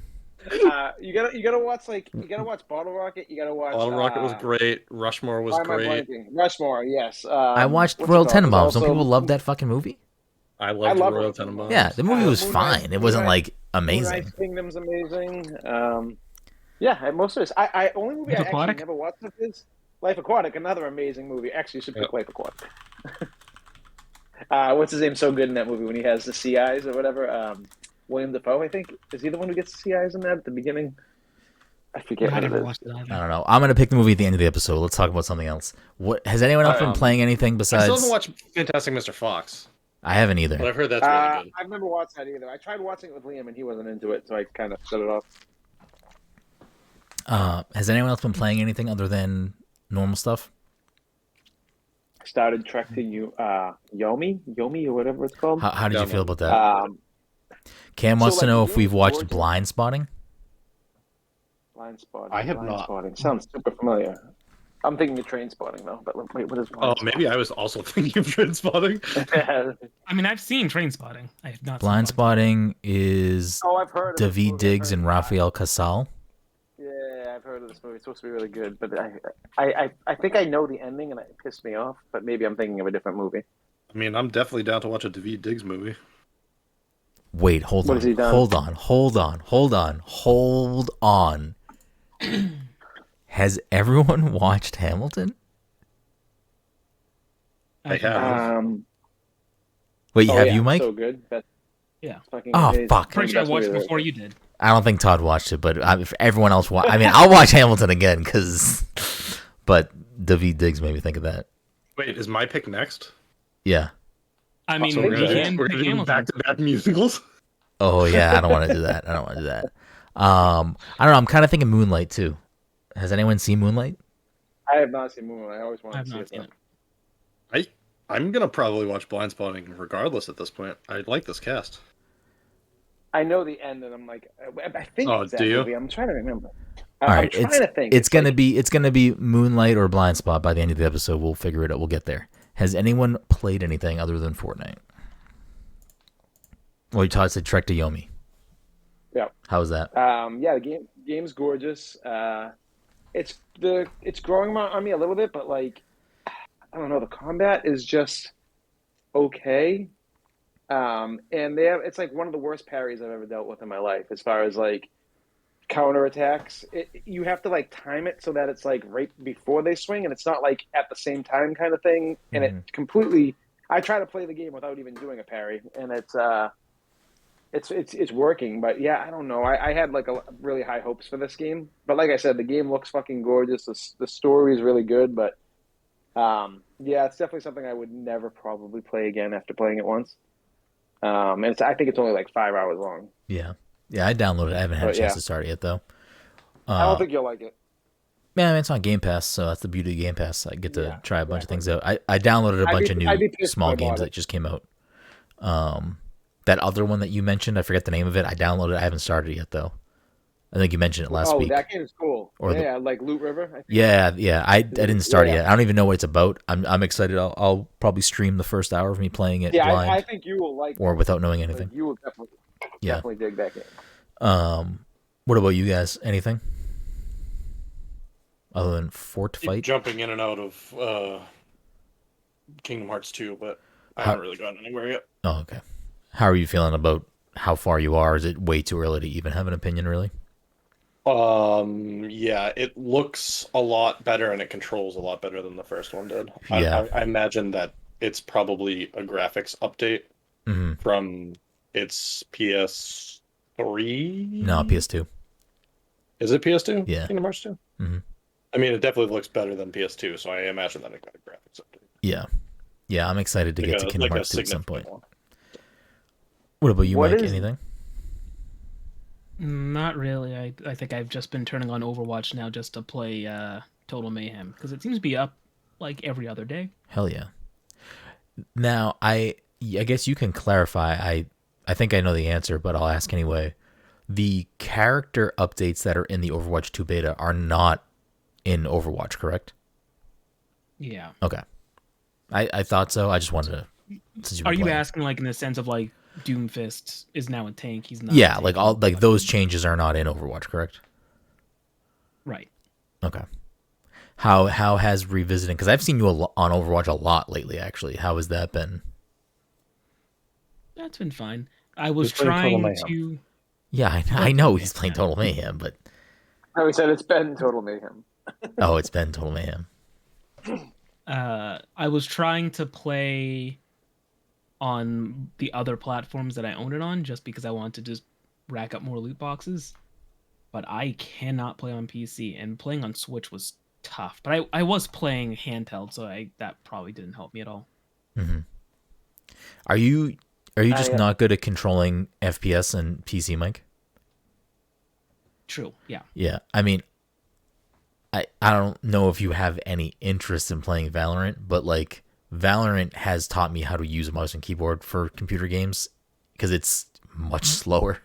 you gotta watch Bottle Rocket. You gotta watch Bottle Rocket was great. Rushmore was why am I great. blanking? Rushmore, yes. I watched what's it Royal called? Tenenbaums. Some Also- people love that fucking movie. I loved love Royal Royal Tenenbaums. Yeah, the movie was Moonrise- fine. It wasn't Moonrise- like amazing. Moonrise Kingdom's amazing. Yeah, most of this. I only movie Life I actually Aquatic? never watched of his. Life Aquatic, another amazing movie. Actually, you should pick Life Aquatic. What's his name? So good in that movie when he has the sea eyes or whatever. William Dafoe, I think, is he the one who gets the sea eyes in that at the beginning? I forget I what it never is. watched it either. I don't know. I'm gonna pick the movie at the end of the episode. Let's talk about something else. What has anyone else been playing anything I besides? still haven't watched Fantastic Mr. Fox, I haven't either. but I've heard that's really good. I've never watched that either. I tried watching it with Liam and he wasn't into it, so I kind of shut it off. Has anyone else been playing anything other than normal stuff? I started Trek to Yomi or whatever it's called. How did you Yeah, feel man. about that? Cam wants to like, know the if we've game watched gorgeous. Blind Spotting. Blind Spotting. I have Blind not. Spotting. Sounds super familiar. I'm thinking of Train Spotting though. But wait, what is Blind Oh, maybe I was also thinking of Trainspotting. Spotting? I mean, I've seen Train Spotting. I have not. Blind seen Spotting is Oh, I've heard of this David movie. Diggs and Rafael Casal. Yeah, I've heard of this movie. It's supposed to be really good, but I think I know the ending and it pissed me off. But maybe I'm thinking of a different movie. I mean, I'm definitely down to watch a David Diggs movie. Wait, hold What on. has he done? Hold on. Has everyone watched Hamilton? I have. Wait, have yeah, you, Mike? So good. That's Yeah. fucking Oh, amazing. fuck. Pretty sure I Best watched it movie there. before you did. I don't think Todd watched it, but if everyone else I mean, I'll watch Hamilton again but David Diggs made me think of that. Wait, is my pick next? Yeah. I mean, So you we're gonna, can we're pick gonna do Hamilton. back-to-back musicals. Oh yeah, I don't want to do that. I don't want to do that. I don't know. I'm kind of thinking Moonlight too. Has anyone seen Moonlight? I have not seen Moonlight. I always I wanted have to see not it. seen though. it. I'm gonna probably watch Blind Spotting regardless at this point. I like this cast. I know the end, and I'm like, I think Oh, it's that do you? movie. I'm trying to remember. All right, I'm trying to think. it's gonna be Moonlight or Blind Spot by the end of the episode. We'll figure it out. We'll get there. Has anyone played anything other than Fortnite? Well, Todd said Trek to Yomi. Yeah. How was that? Yeah, the game's gorgeous. It's growing on me a little bit, but like, I don't know, the combat is just okay. And it's like one of the worst parries I've ever dealt with in my life as far as like counterattacks. You have to like time it so that it's like right before they swing and it's not like at the same time kind of thing. And it completely, I try to play the game without even doing a parry, and it's working. But yeah, I don't know. I had like a really high hopes for this game, but like I said, the game looks fucking gorgeous. The story is really good, but yeah, it's definitely something I would never probably play again after playing it once. And I think it's only like 5 hours long. Yeah, I downloaded it. I haven't had a chance to start it yet though. I don't think you'll like it. Man, it's on Game Pass, so that's the beauty of Game Pass. I get to Yeah, try a bunch of things exactly. out. I downloaded a bunch of I'd new be pissed if small I games bought that it. just came out. That other one that you mentioned, I forget the name of it. I downloaded it. I haven't started it yet though. I think you mentioned it last Oh, week. that game is cool. Or the Yeah, like Loot River, I think. yeah. I didn't start it Yeah. yet. I don't even know what it's about. I'm excited. I'll probably stream the first hour of me playing it Yeah, I blind think you will like or that without knowing game. Like anything. you will Yeah. definitely dig that game. What about you guys? Anything other than Fort Keep Fight? jumping in and out of Kingdom Hearts 2, but I How, haven't really gotten anywhere yet. oh, okay. How are you feeling about how far you are? Is it way too early to even have an opinion, really? Yeah, it looks a lot better and it controls a lot better than the first one did. I, Yeah. I, I imagine that it's probably a graphics update Mm-hmm. from its PS3. No, PS2. Is it PS2? Yeah. Kingdom Hearts 2? Mm-hmm. I mean, it definitely looks better than PS2, so I imagine that it got a graphics update. Yeah. Yeah, I'm excited to get to Kingdom Like a Hearts 2 at some significant point. one. What about you, What Mike? is- Anything? Not really. I think I've just been turning on Overwatch now just to play Total Mayhem because it seems to be up like every other day. Hell yeah. Now, I guess you can clarify. I think I know the answer, but I'll ask anyway. The character updates that are in the Overwatch 2 beta are not in Overwatch, correct? Yeah. Okay. I thought so. I just wanted to. Since you've been Are you playing. asking like in the sense of like Doomfist is now a tank? He's not. Yeah, a tank like all anymore. like those changes are not in Overwatch, correct? Right. Okay. How has revisiting? Because I've seen you on Overwatch a lot lately. Actually, how has that been? That's been fine. I was He's playing Total trying Mayhem. to. Yeah, I know he's playing Total Mayhem, but I said it's been Total Mayhem. oh, it's been Total Mayhem. I was trying to play on the other platforms that I own it on just because I want to just rack up more loot boxes. But I cannot play on PC, and playing on Switch was tough. But I was playing handheld, so that probably didn't help me at all. Mm-hmm. Are you just I, not good at controlling FPS and PC, Mike? True, yeah. Yeah, I mean, I don't know if you have any interest in playing Valorant, but like Valorant has taught me how to use a mouse and keyboard for computer games because it's much slower,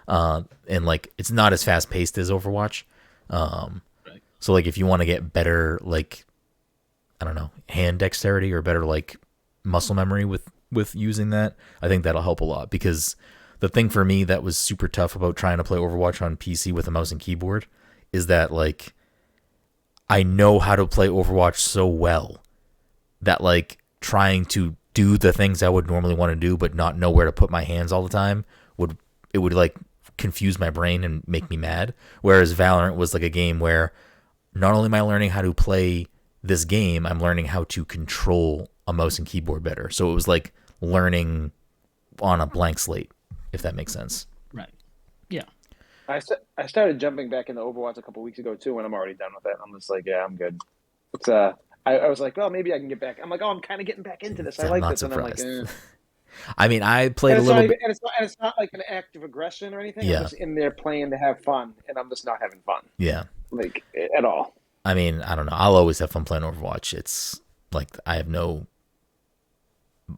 and like it's not as fast paced as Overwatch. Right. So like if you want to get better, like I don't know, hand dexterity or better like muscle memory with using that, I think that'll help a lot because the thing for me that was super tough about trying to play Overwatch on PC with a mouse and keyboard is that like I know how to play Overwatch so well that like trying to do the things I would normally want to do but not know where to put my hands all the time would like confuse my brain and make me mad. Whereas Valorant was like a game where not only am I learning how to play this game, I'm learning how to control a mouse and keyboard better. So it was like learning on a blank slate, if that makes sense. Right. Yeah. I started jumping back into Overwatch a couple weeks ago too, and I'm already done with it. I'm just like, yeah, I'm good. It's I was like, well, maybe I can get back. I'm like, oh, I'm kind of getting back into this. I I'm like not this, surprised. and I'm like, I mean, I played a and little bit. and it's not like an act of aggression or anything. Yeah. I'm just in there playing to have fun, and I'm just not having fun, Yeah. like at all. I mean, I don't know. I'll always have fun playing Overwatch. It's like I have no.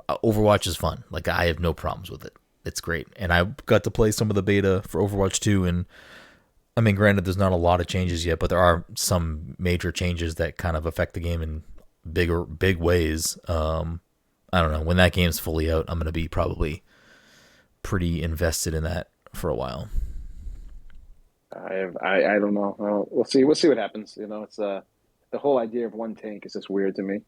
Overwatch is fun. Like I have no problems with it. It's great, and I got to play some of the beta for Overwatch 2, and I mean, granted, there's not a lot of changes yet, but there are some major changes that kind of affect the game in big ways. I don't know. When that game's fully out, I'm gonna be probably pretty invested in that for a while. I don't know. We'll see. We'll see what happens. You know, it's the whole idea of one tank is just weird to me.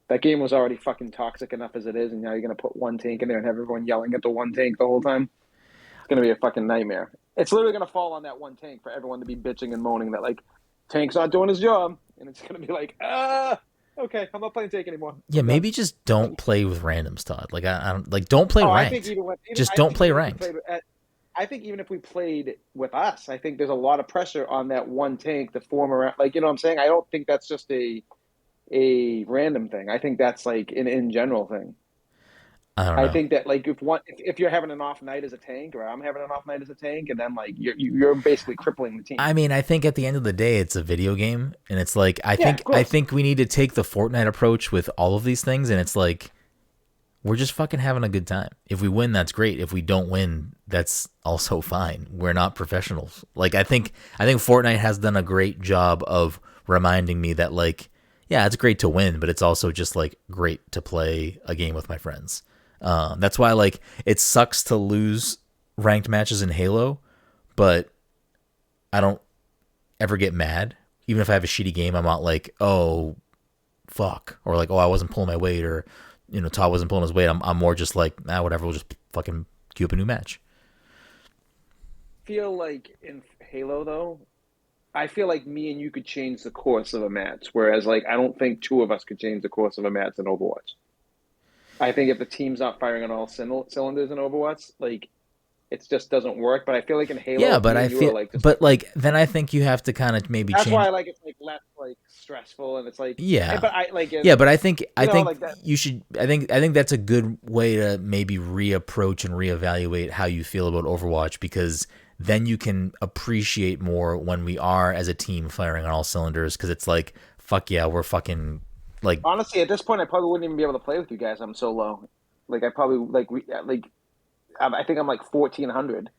That game was already fucking toxic enough as it is, and now you're gonna put one tank in there and have everyone yelling at the one tank the whole time. It's gonna be a fucking nightmare. It's literally gonna fall on that one tank for everyone to be bitching and moaning that like tank's not doing his job, and it's gonna be like, okay, I'm not playing tank anymore. Yeah, maybe just don't play with randoms, Todd. Like I don't like don't play I ranked. think Just don't play ranked. I think even if we played with us, I think there's a lot of pressure on that one tank to form around. Like, you know what I'm saying? I don't think that's just a random thing. I think that's like an in general thing. I don't I know. think that like if you're having an off night as a tank, or I'm having an off night as a tank, and then like you're basically crippling the team. I mean, I think at the end of the day, it's a video game, and it's like I Yeah, of think I course. think we need to take the Fortnite approach with all of these things, and it's like we're just fucking having a good time. If we win, that's great. If we don't win, that's also fine. We're not professionals. Like I think Fortnite has done a great job of reminding me that like yeah, it's great to win, but it's also just like great to play a game with my friends. That's why like it sucks to lose ranked matches in Halo, but I don't ever get mad. Even if I have a shitty game, I'm not like, oh fuck, or like, oh, I wasn't pulling my weight, or Todd wasn't pulling his weight. I'm more just like, whatever. We'll just fucking queue up a new match. Feel like in Halo though, I feel like me and you could change the course of a match, whereas like I don't think two of us could change the course of a match in Overwatch. I think if the team's not firing on all cylinders in Overwatch, like it just doesn't work. But I feel like in Halo, Yeah, but me I and you are feel, like just but like then I think you have to kind of maybe that's why change. I like it's like less like stressful and it's like Yeah, but I like yeah, but I think like that. you should. I think that's a good way to maybe reapproach and reevaluate how you feel about Overwatch, because then you can appreciate more when we are as a team firing on all cylinders. Because it's like fuck yeah, we're fucking like Honestly, at this point, I probably wouldn't even be able to play with you guys. I'm so low. Like I probably I think I'm like 1400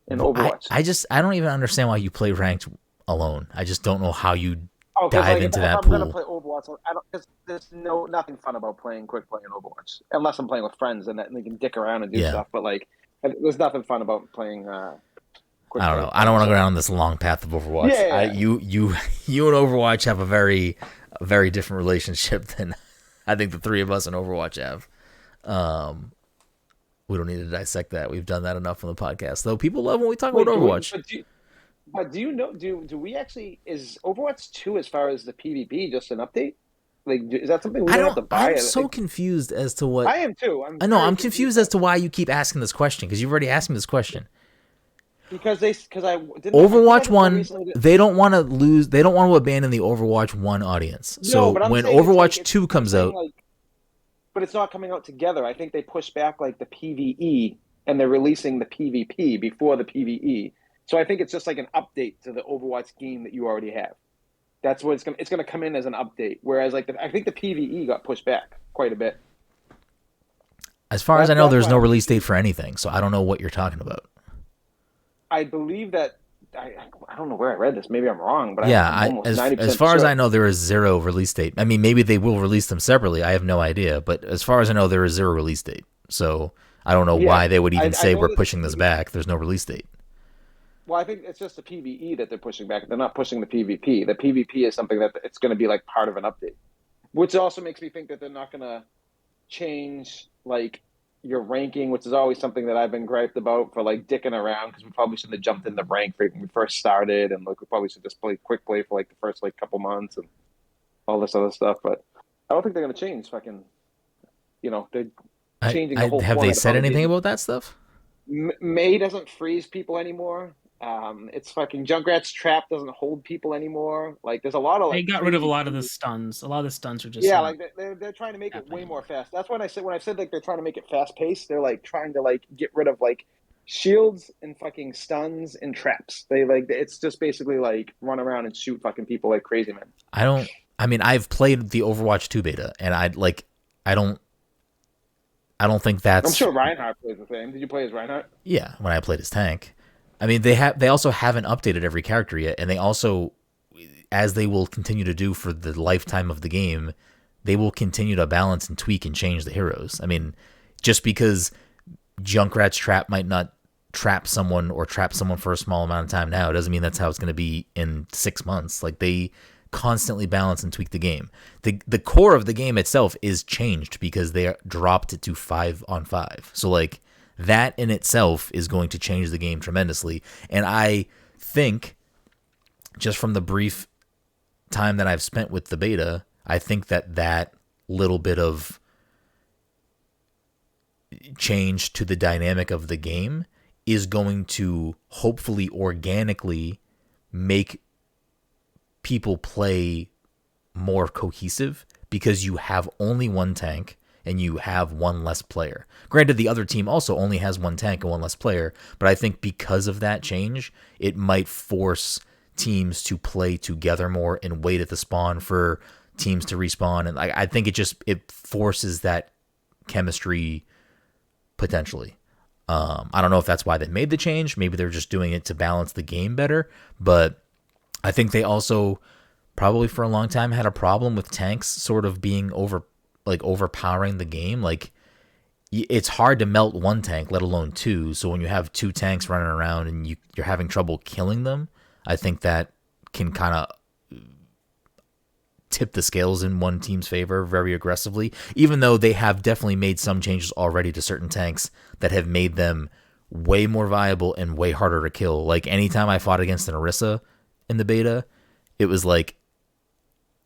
in Overwatch. I don't even understand why you play ranked alone. I just don't know how you Oh, because dive like into if that I'm gonna pool. play Overwatch, I don't. Cause there's nothing fun about playing quick play in Overwatch unless I'm playing with friends and that and they can dick around and do Yeah. stuff. But like, there's nothing fun about playing quick I don't play know. with I don't friends. want to So. go down this long path of Overwatch. Yeah. You and Overwatch have a very different relationship than I think the three of us in Overwatch have. We don't need to dissect that. We've done that enough on the podcast. Though people love when we talk Wait, about Overwatch. but do you know? Do we actually is Overwatch 2 as far as the PvP just an update? Like, is that something we I don't have don't. to buy? I'm so confused as to what. I am too. I know. Very I'm confused as to why you keep asking this question, because you've already asked me this question. because I didn't. Overwatch I One, recently that- they don't want to lose. They don't want to abandon the Overwatch One audience. No, So but I'm when saying it's Overwatch like, Two comes saying out, like, but it's not coming out together. I think they pushed back like the PVE and they're releasing the PvP before the PVE. So I think it's just like an update to the Overwatch game that you already have. That's what it's gonna come in as an update. Whereas like I think the PVE got pushed back quite a bit. as far as I know, That's there's why no I'm release date confused. for anything. So I don't know what you're talking about. I believe that I don't know where I read this. Maybe I'm wrong, but Yeah, I'm almost as 90% far as sure. I know, there is zero release date. I mean, maybe they will release them separately. I have no idea, but as far as I know, there is zero release date. So I don't know Yeah, why they would even I say know we're that pushing this back. There's no release date. Well, I think it's just the PVE that they're pushing back. They're not pushing the PvP. The PvP is something that it's going to be like part of an update, which also makes me think that they're not going to change like your ranking, which is always something that I've been griped about for like dicking around because we probably shouldn't have jumped in the rank right when we first started, and like we probably should just play quick play for like the first like couple months and all this other stuff. But I don't think they're going to change. Fucking, they're changing the whole Have they format of said how the anything game. about that stuff? May doesn't freeze people anymore. It's fucking Junkrat's trap doesn't hold people anymore. Like there's a lot of They like got rid of a crazy lot of the changes. stuns. A lot of the stuns are just Yeah, not like they're trying to make it happening way more anymore. fast. That's when I said like they're trying to make it fast paced. They're like trying to like get rid of like shields and fucking stuns and traps. They like it's just basically like run around and shoot fucking people like crazy, man. I mean, I've played the Overwatch 2 beta, and I don't think I'm that's sure Reinhardt plays the same. Did you play as Reinhardt? yeah. When I played as tank, I mean, they also haven't updated every character yet, and they also, as they will continue to do for the lifetime of the game, they will continue to balance and tweak and change the heroes. I mean, just because Junkrat's trap might not trap someone or trap someone for a small amount of time now, it doesn't mean that's how it's going to be in 6 months. Like they constantly balance and tweak the game. The core of the game itself is changed because they dropped it to 5-on-5. So like that in itself is going to change the game tremendously. And I think just from the brief time that I've spent with the beta, I think that little bit of change to the dynamic of the game is going to hopefully organically make people play more cohesive, because you have only one tank. and you have one less player. Granted, the other team also only has one tank and one less player, but I think because of that change, it might force teams to play together more and wait at the spawn for teams to respawn. And I think it forces that chemistry potentially. I don't know if that's why they made the change. Maybe they're just doing it to balance the game better. But I think they also probably for a long time had a problem with tanks sort of being overpowering the game. Like, it's hard to melt one tank, let alone two. So when you have two tanks running around and you're having trouble killing them, I think that can kind of tip the scales in one team's favor very aggressively, even though they have definitely made some changes already to certain tanks that have made them way more viable and way harder to kill. Like, anytime I fought against an Orisa in the beta, it was like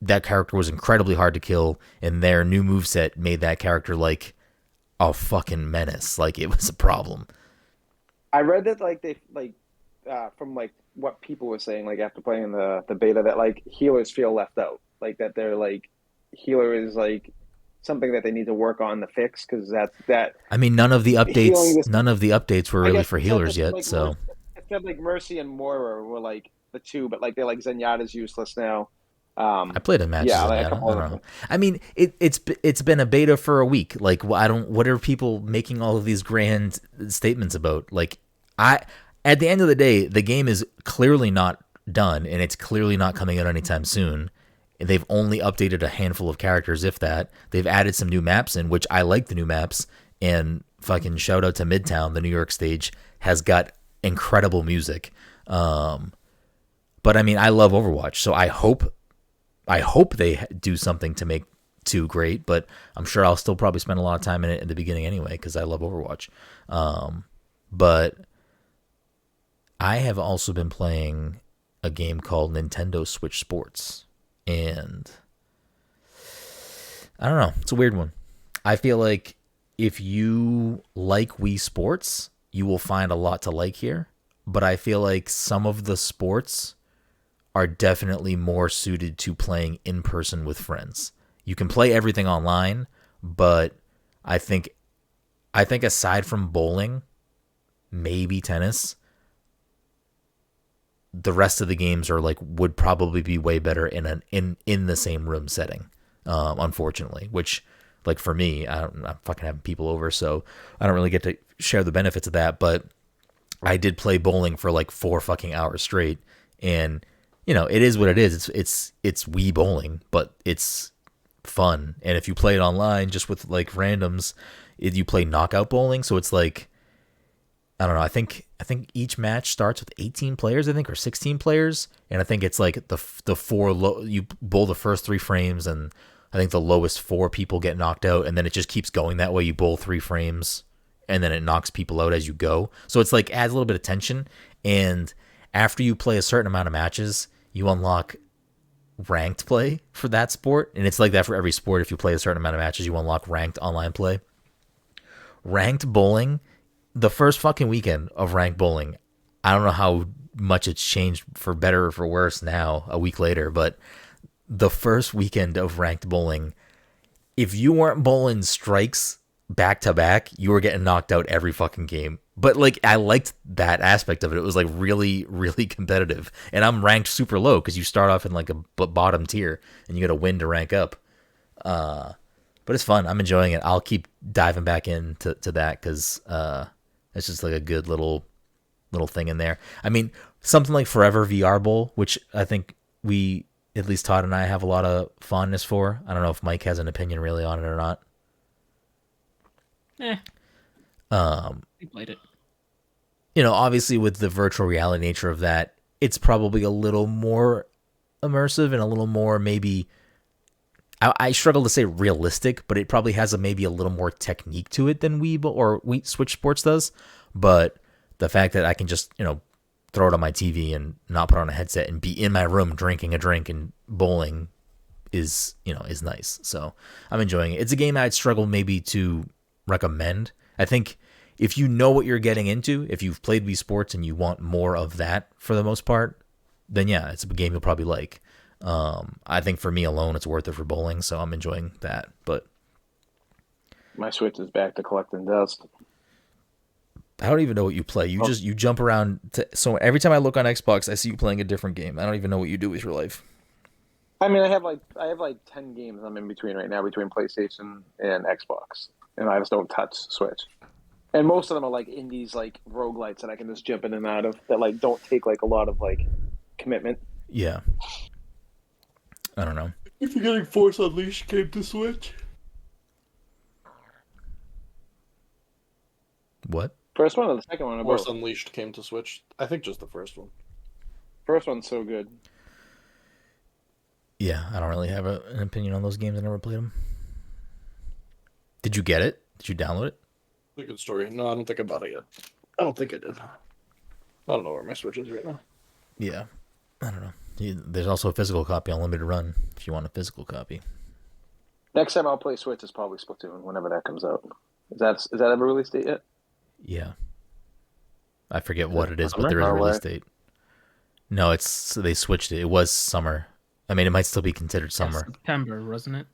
that character was incredibly hard to kill, and their new moveset made that character like a fucking menace. Like, it was a problem. I read that from like what people were saying, like after playing the beta, that like healers feel left out, like that they're like healer is like something that they need to work on to fix, because that. I mean, none of the updates were really for healers yet. Like, So it said like Mercy and Moira were like the two, but like they're like Zenyatta's useless now. I played in matches. Yeah, I like don't know. I mean, it's been a beta for a week. Like, what are people making all of these grand statements about? Like, at the end of the day, the game is clearly not done, and it's clearly not coming out anytime soon. They've only updated a handful of characters, if that. They've added some new maps in, which I like the new maps. And fucking shout out to Midtown, the New York stage has got incredible music. But I mean, I love Overwatch, so I hope they do something to make 2 great. But I'm sure I'll still probably spend a lot of time in it in the beginning anyway, because I love Overwatch. But I have also been playing a game called Nintendo Switch Sports. And I don't know. It's a weird one. I feel like if you like Wii Sports, you will find a lot to like here. But I feel like some of the sports are definitely more suited to playing in person with friends. You can play everything online, but I think aside from bowling, maybe tennis, the rest of the games are like would probably be way better in the same room setting, unfortunately. Which, like, for me, I'm fucking having people over, so I don't really get to share the benefits of that. But I did play bowling for like 4 fucking hours straight, and you know, it is what it is. It's Wii bowling, but it's fun. And if you play it online just with like randoms, you play knockout bowling, so it's like, I don't know. I think each match starts with 18 players, I think, or 16 players, and I think it's like the 4 you bowl the first 3 frames, and I think the lowest 4 people get knocked out, and then it just keeps going that way. You bowl 3 frames, and then it knocks people out as you go. So it's like adds a little bit of tension, and after you play a certain amount of matches, you unlock ranked play for that sport, and it's like that for every sport. If you play a certain amount of matches, you unlock ranked online play. Ranked bowling. The first fucking weekend of ranked bowling, I don't know how much it's changed for better or for worse now, a week later, but the first weekend of ranked bowling, if you weren't bowling strikes back to back, you were getting knocked out every fucking game. But like, I liked that aspect of it. It was like really, really competitive. And I'm ranked super low because you start off in like a bottom tier and you got to win to rank up. But it's fun. I'm enjoying it. I'll keep diving back into that because it's just like a good little thing in there. I mean, something like Forever VR Bowl, which I think we, at least Todd and I, have a lot of fondness for. I don't know if Mike has an opinion really on it or not. We played it. You know, obviously with the virtual reality nature of that, it's probably a little more immersive and a little more maybe, I struggle to say realistic, but it probably has maybe a little more technique to it than Wii Switch Sports does. But the fact that I can just, you know, throw it on my TV and not put on a headset and be in my room drinking a drink and bowling is nice. So I'm enjoying it. It's a game I'd struggle maybe to recommend. I think if you know what you're getting into, if you've played Wii Sports and you want more of that for the most part, then yeah, it's a game you'll probably like. I think for me alone, it's worth it for bowling, so I'm enjoying that. But My Switch is back to collecting dust. I don't even know what you play. You jump around. So every time I look on Xbox, I see you playing a different game. I don't even know what you do with your life. I mean, I have like 10 games I'm in between right now between PlayStation and Xbox, and I just don't touch Switch. And most of them are like indies, like roguelites that I can just jump in and out of that like don't take like a lot of like commitment. Yeah. I don't know. If you're getting Force Unleashed came to Switch. What? First one or the second one? Or Force both? Unleashed came to Switch. I think just the first one. First one's so good. Yeah, I don't really have an opinion on those games. I never played them. Did you get it? Did you download it? It's a good story. No, I don't think I bought it yet. I don't think I did. I don't know where my Switch is right now. Yeah. I don't know. There's also a physical copy on limited run if you want a physical copy. Next time I'll play Switch is probably Splatoon whenever that comes out. Is that ever released date yet? Yeah. I forget what it is, but there is a release date. No, they switched it. It was summer. I mean, it might still be considered summer. September, wasn't it?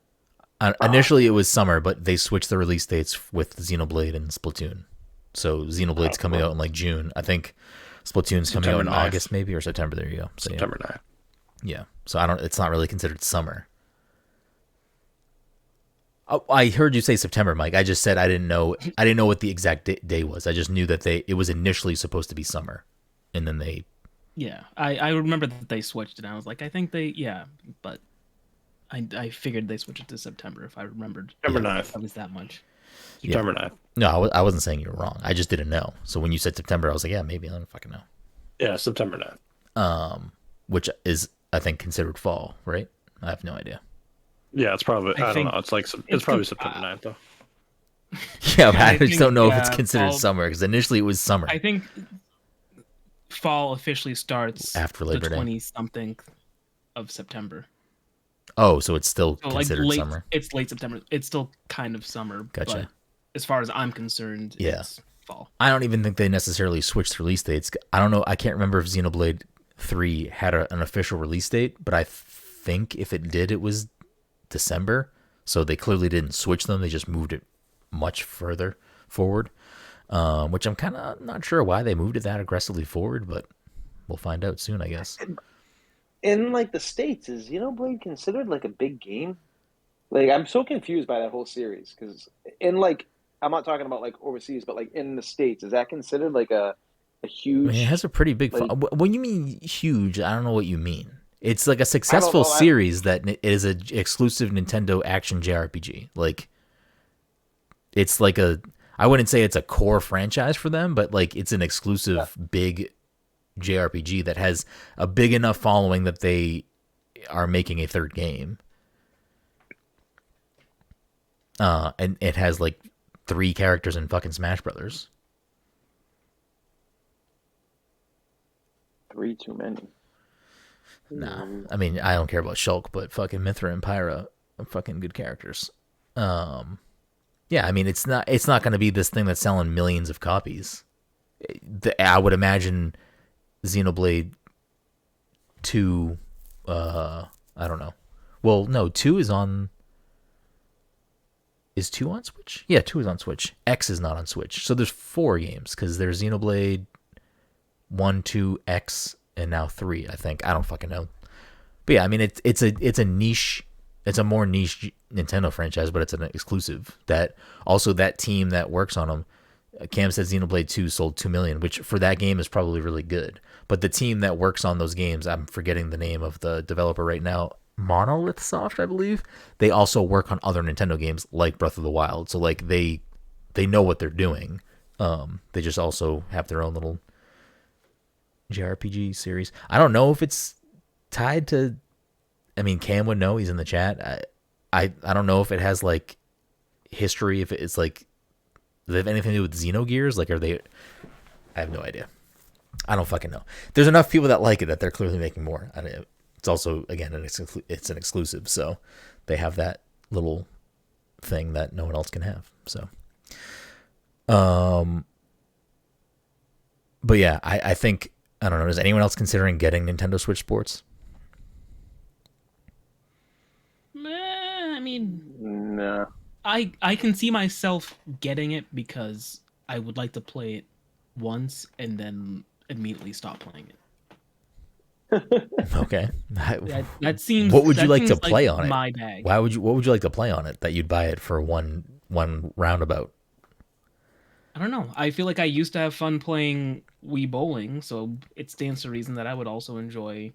Initially, it was summer, but they switched the release dates with Xenoblade and Splatoon. So Xenoblade's coming out in like June. I think Splatoon's coming out in August, maybe, or September. There you go. So, September 9th. Yeah. So it's not really considered summer. Oh, I heard you say September, Mike. I just said I didn't know what the exact day was. I just knew that it was initially supposed to be summer, and then they. Yeah, I remember that they switched it. And I was like, I think but I figured they switched it to September if I remembered. September 9th. It was that much. September 9th. No, I wasn't saying you were wrong. I just didn't know. So when you said September, I was like, yeah, maybe. I don't fucking know. Yeah, September 9th. Which is, I think, considered fall, right? I have no idea. Yeah, it's probably. I don't know. It's probably September 9th though. Yeah, but I just don't know if it's considered summer because initially it was summer. I think fall officially starts after Labor Day, 20-something of September. Oh, so it's still considered summer. It's late September. It's still kind of summer. Gotcha. But as far as I'm concerned, it's fall. I don't even think they necessarily switched release dates. I don't know. I can't remember if Xenoblade 3 had an official release date, but I think if it did, it was December. So they clearly didn't switch them. They just moved it much further forward, which I'm kind of not sure why they moved it that aggressively forward, but we'll find out soon, I guess. In like the States, is Xenoblade considered like a big game? Like I'm so confused by that whole series because in like I'm not talking about like overseas, but like in the States, is that considered like a huge? I mean, it has a pretty big. When you mean huge, I don't know what you mean. It's like a successful series that is an exclusive Nintendo action JRPG. Like, it's like I wouldn't say it's a core franchise for them, but like it's an exclusive big JRPG that has a big enough following that they are making a third game. And it has like 3 characters in fucking Smash Brothers. 3 too many. Nah, I mean, I don't care about Shulk, but fucking Mithra and Pyra are fucking good characters. Yeah, I mean, it's not going to be this thing that's selling millions of copies. I would imagine Xenoblade 2, I don't know. Well, no, 2 is on... Is 2 on Switch? Yeah, 2 is on Switch. X is not on Switch. So there's 4 games, because there's Xenoblade 1, 2, X, and now 3, I think. I don't fucking know. But yeah, I mean, it's a niche... It's a more niche Nintendo franchise, but it's an exclusive. That team that works on them, Cam said Xenoblade 2 sold 2 million, which for that game is probably really good. But the team that works on those games, I'm forgetting the name of the developer right now, Monolith Soft, I believe. They also work on other Nintendo games like Breath of the Wild. So like they know what they're doing. They just also have their own little JRPG series. I don't know if it's tied to... I mean, Cam would know. He's in the chat. I don't know if it has like history. If it's like, does it have anything to do with Xenogears? Like, are they? I have no idea. I don't fucking know. There's enough people that like it that they're clearly making more. It's also again it's an exclusive, so they have that little thing that no one else can have. So, but yeah, I think I don't know. Is anyone else considering getting Nintendo Switch Sports? I mean, no. I can see myself getting it because I would like to play it once and then immediately stop playing it. Okay. That seems. What would you that like to seems play on it? My bag. What would you like to play on it that you'd buy it for one roundabout? I don't know. I feel like I used to have fun playing Wii Bowling, so it stands to reason that I would also enjoy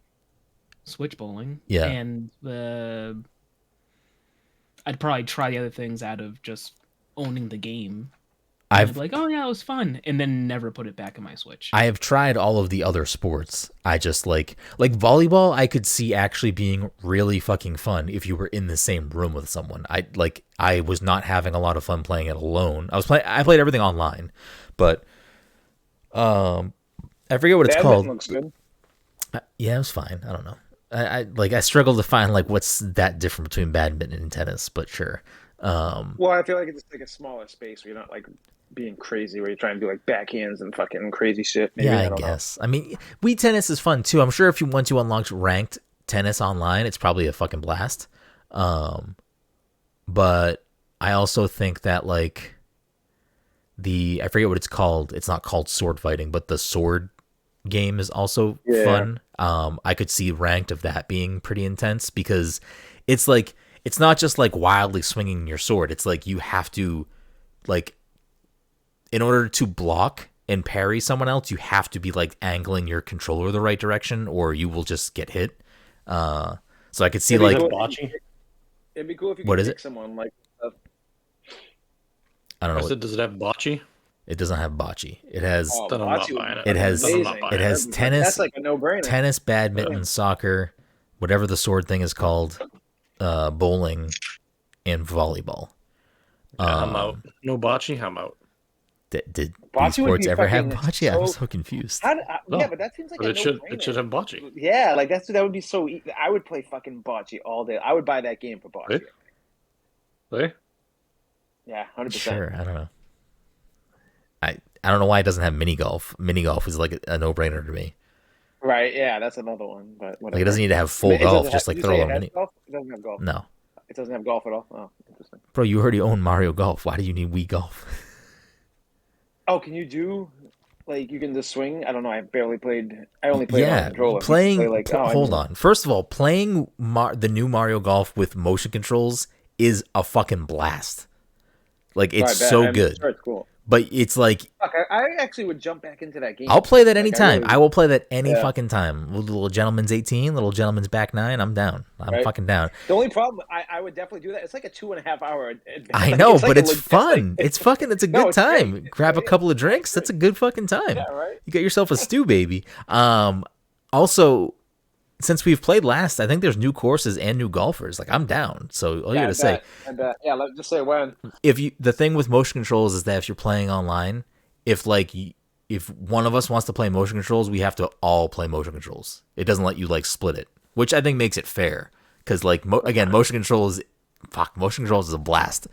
Switch Bowling. Yeah. And I'd probably try the other things out of just owning the game. I'd be like, oh yeah, it was fun, and then never put it back in my Switch. I have tried all of the other sports. I just like volleyball. I could see actually being really fucking fun if you were in the same room with someone. I was not having a lot of fun playing it alone. I played everything online, but I forget what it's called. Looks good. Yeah, it was fine. I don't know. I struggle to find like what's that different between badminton and tennis, but sure. Well, I feel like it's like a smaller space where you're not like being crazy, where you're trying to do like backhands and fucking crazy shit. Maybe, yeah, I guess. Know. I mean, Wii Tennis is fun too. I'm sure if you want to unlock ranked tennis online, it's probably a fucking blast. But I also think that like I forget what it's called. It's not called sword fighting, but the sword game is also fun. I could see ranked of that being pretty intense because it's like it's not just like wildly swinging your sword. It's like you have to like in order to block and parry someone else, you have to be like angling your controller the right direction or you will just get hit. So I could see like it'd be cool if you could pick someone like I don't know. Does it have bocce? It doesn't have bocce. It has it has tennis. That's like a no-brainer. Tennis, badminton, soccer, whatever the sword thing is called, bowling, and volleyball. I'm out. No bocce. I'm out. Did Wii Sports ever have bocce? I'm so confused. Yeah, but that seems like it should have bocce. Yeah, like that would be so easy. I would play fucking bocce all day. I would buy that game for bocce. Really? Yeah, 100%. Sure, I don't know. I don't know why it doesn't have mini golf. Mini golf is like a no-brainer to me. Right? Yeah, that's another one. But whatever. Like it doesn't need to have full golf. Just like throw a mini. Golf? It doesn't have golf. No. It doesn't have golf at all. Oh, interesting. Bro, you already own Mario Golf. Why do you need Wii Golf? Oh, can you do like you can just swing? I don't know. I only played on controller. Hold on. First of all, playing the new Mario Golf with motion controls is a fucking blast. Like it's so good. Sure, it's cool. But it's like I actually would jump back into that game. I'll play that anytime. I will play that any fucking time. Little gentleman's 18, little gentleman's back 9. I'm down. I'm fucking down. The only problem, I would definitely do that. It's like a 2.5 hour. I know, but it's fun. It's a good time. Great. Grab a couple of drinks. That's a good fucking time. Yeah, right. You got yourself a stew, baby. Also, since we've played last, I think there's new courses and new golfers. Like I'm down. So all you gotta say. Let's just say when. The thing with motion controls is that if you're playing online, if one of us wants to play motion controls, we have to all play motion controls. It doesn't let you like split it, which I think makes it fair. Because like motion controls is a blast.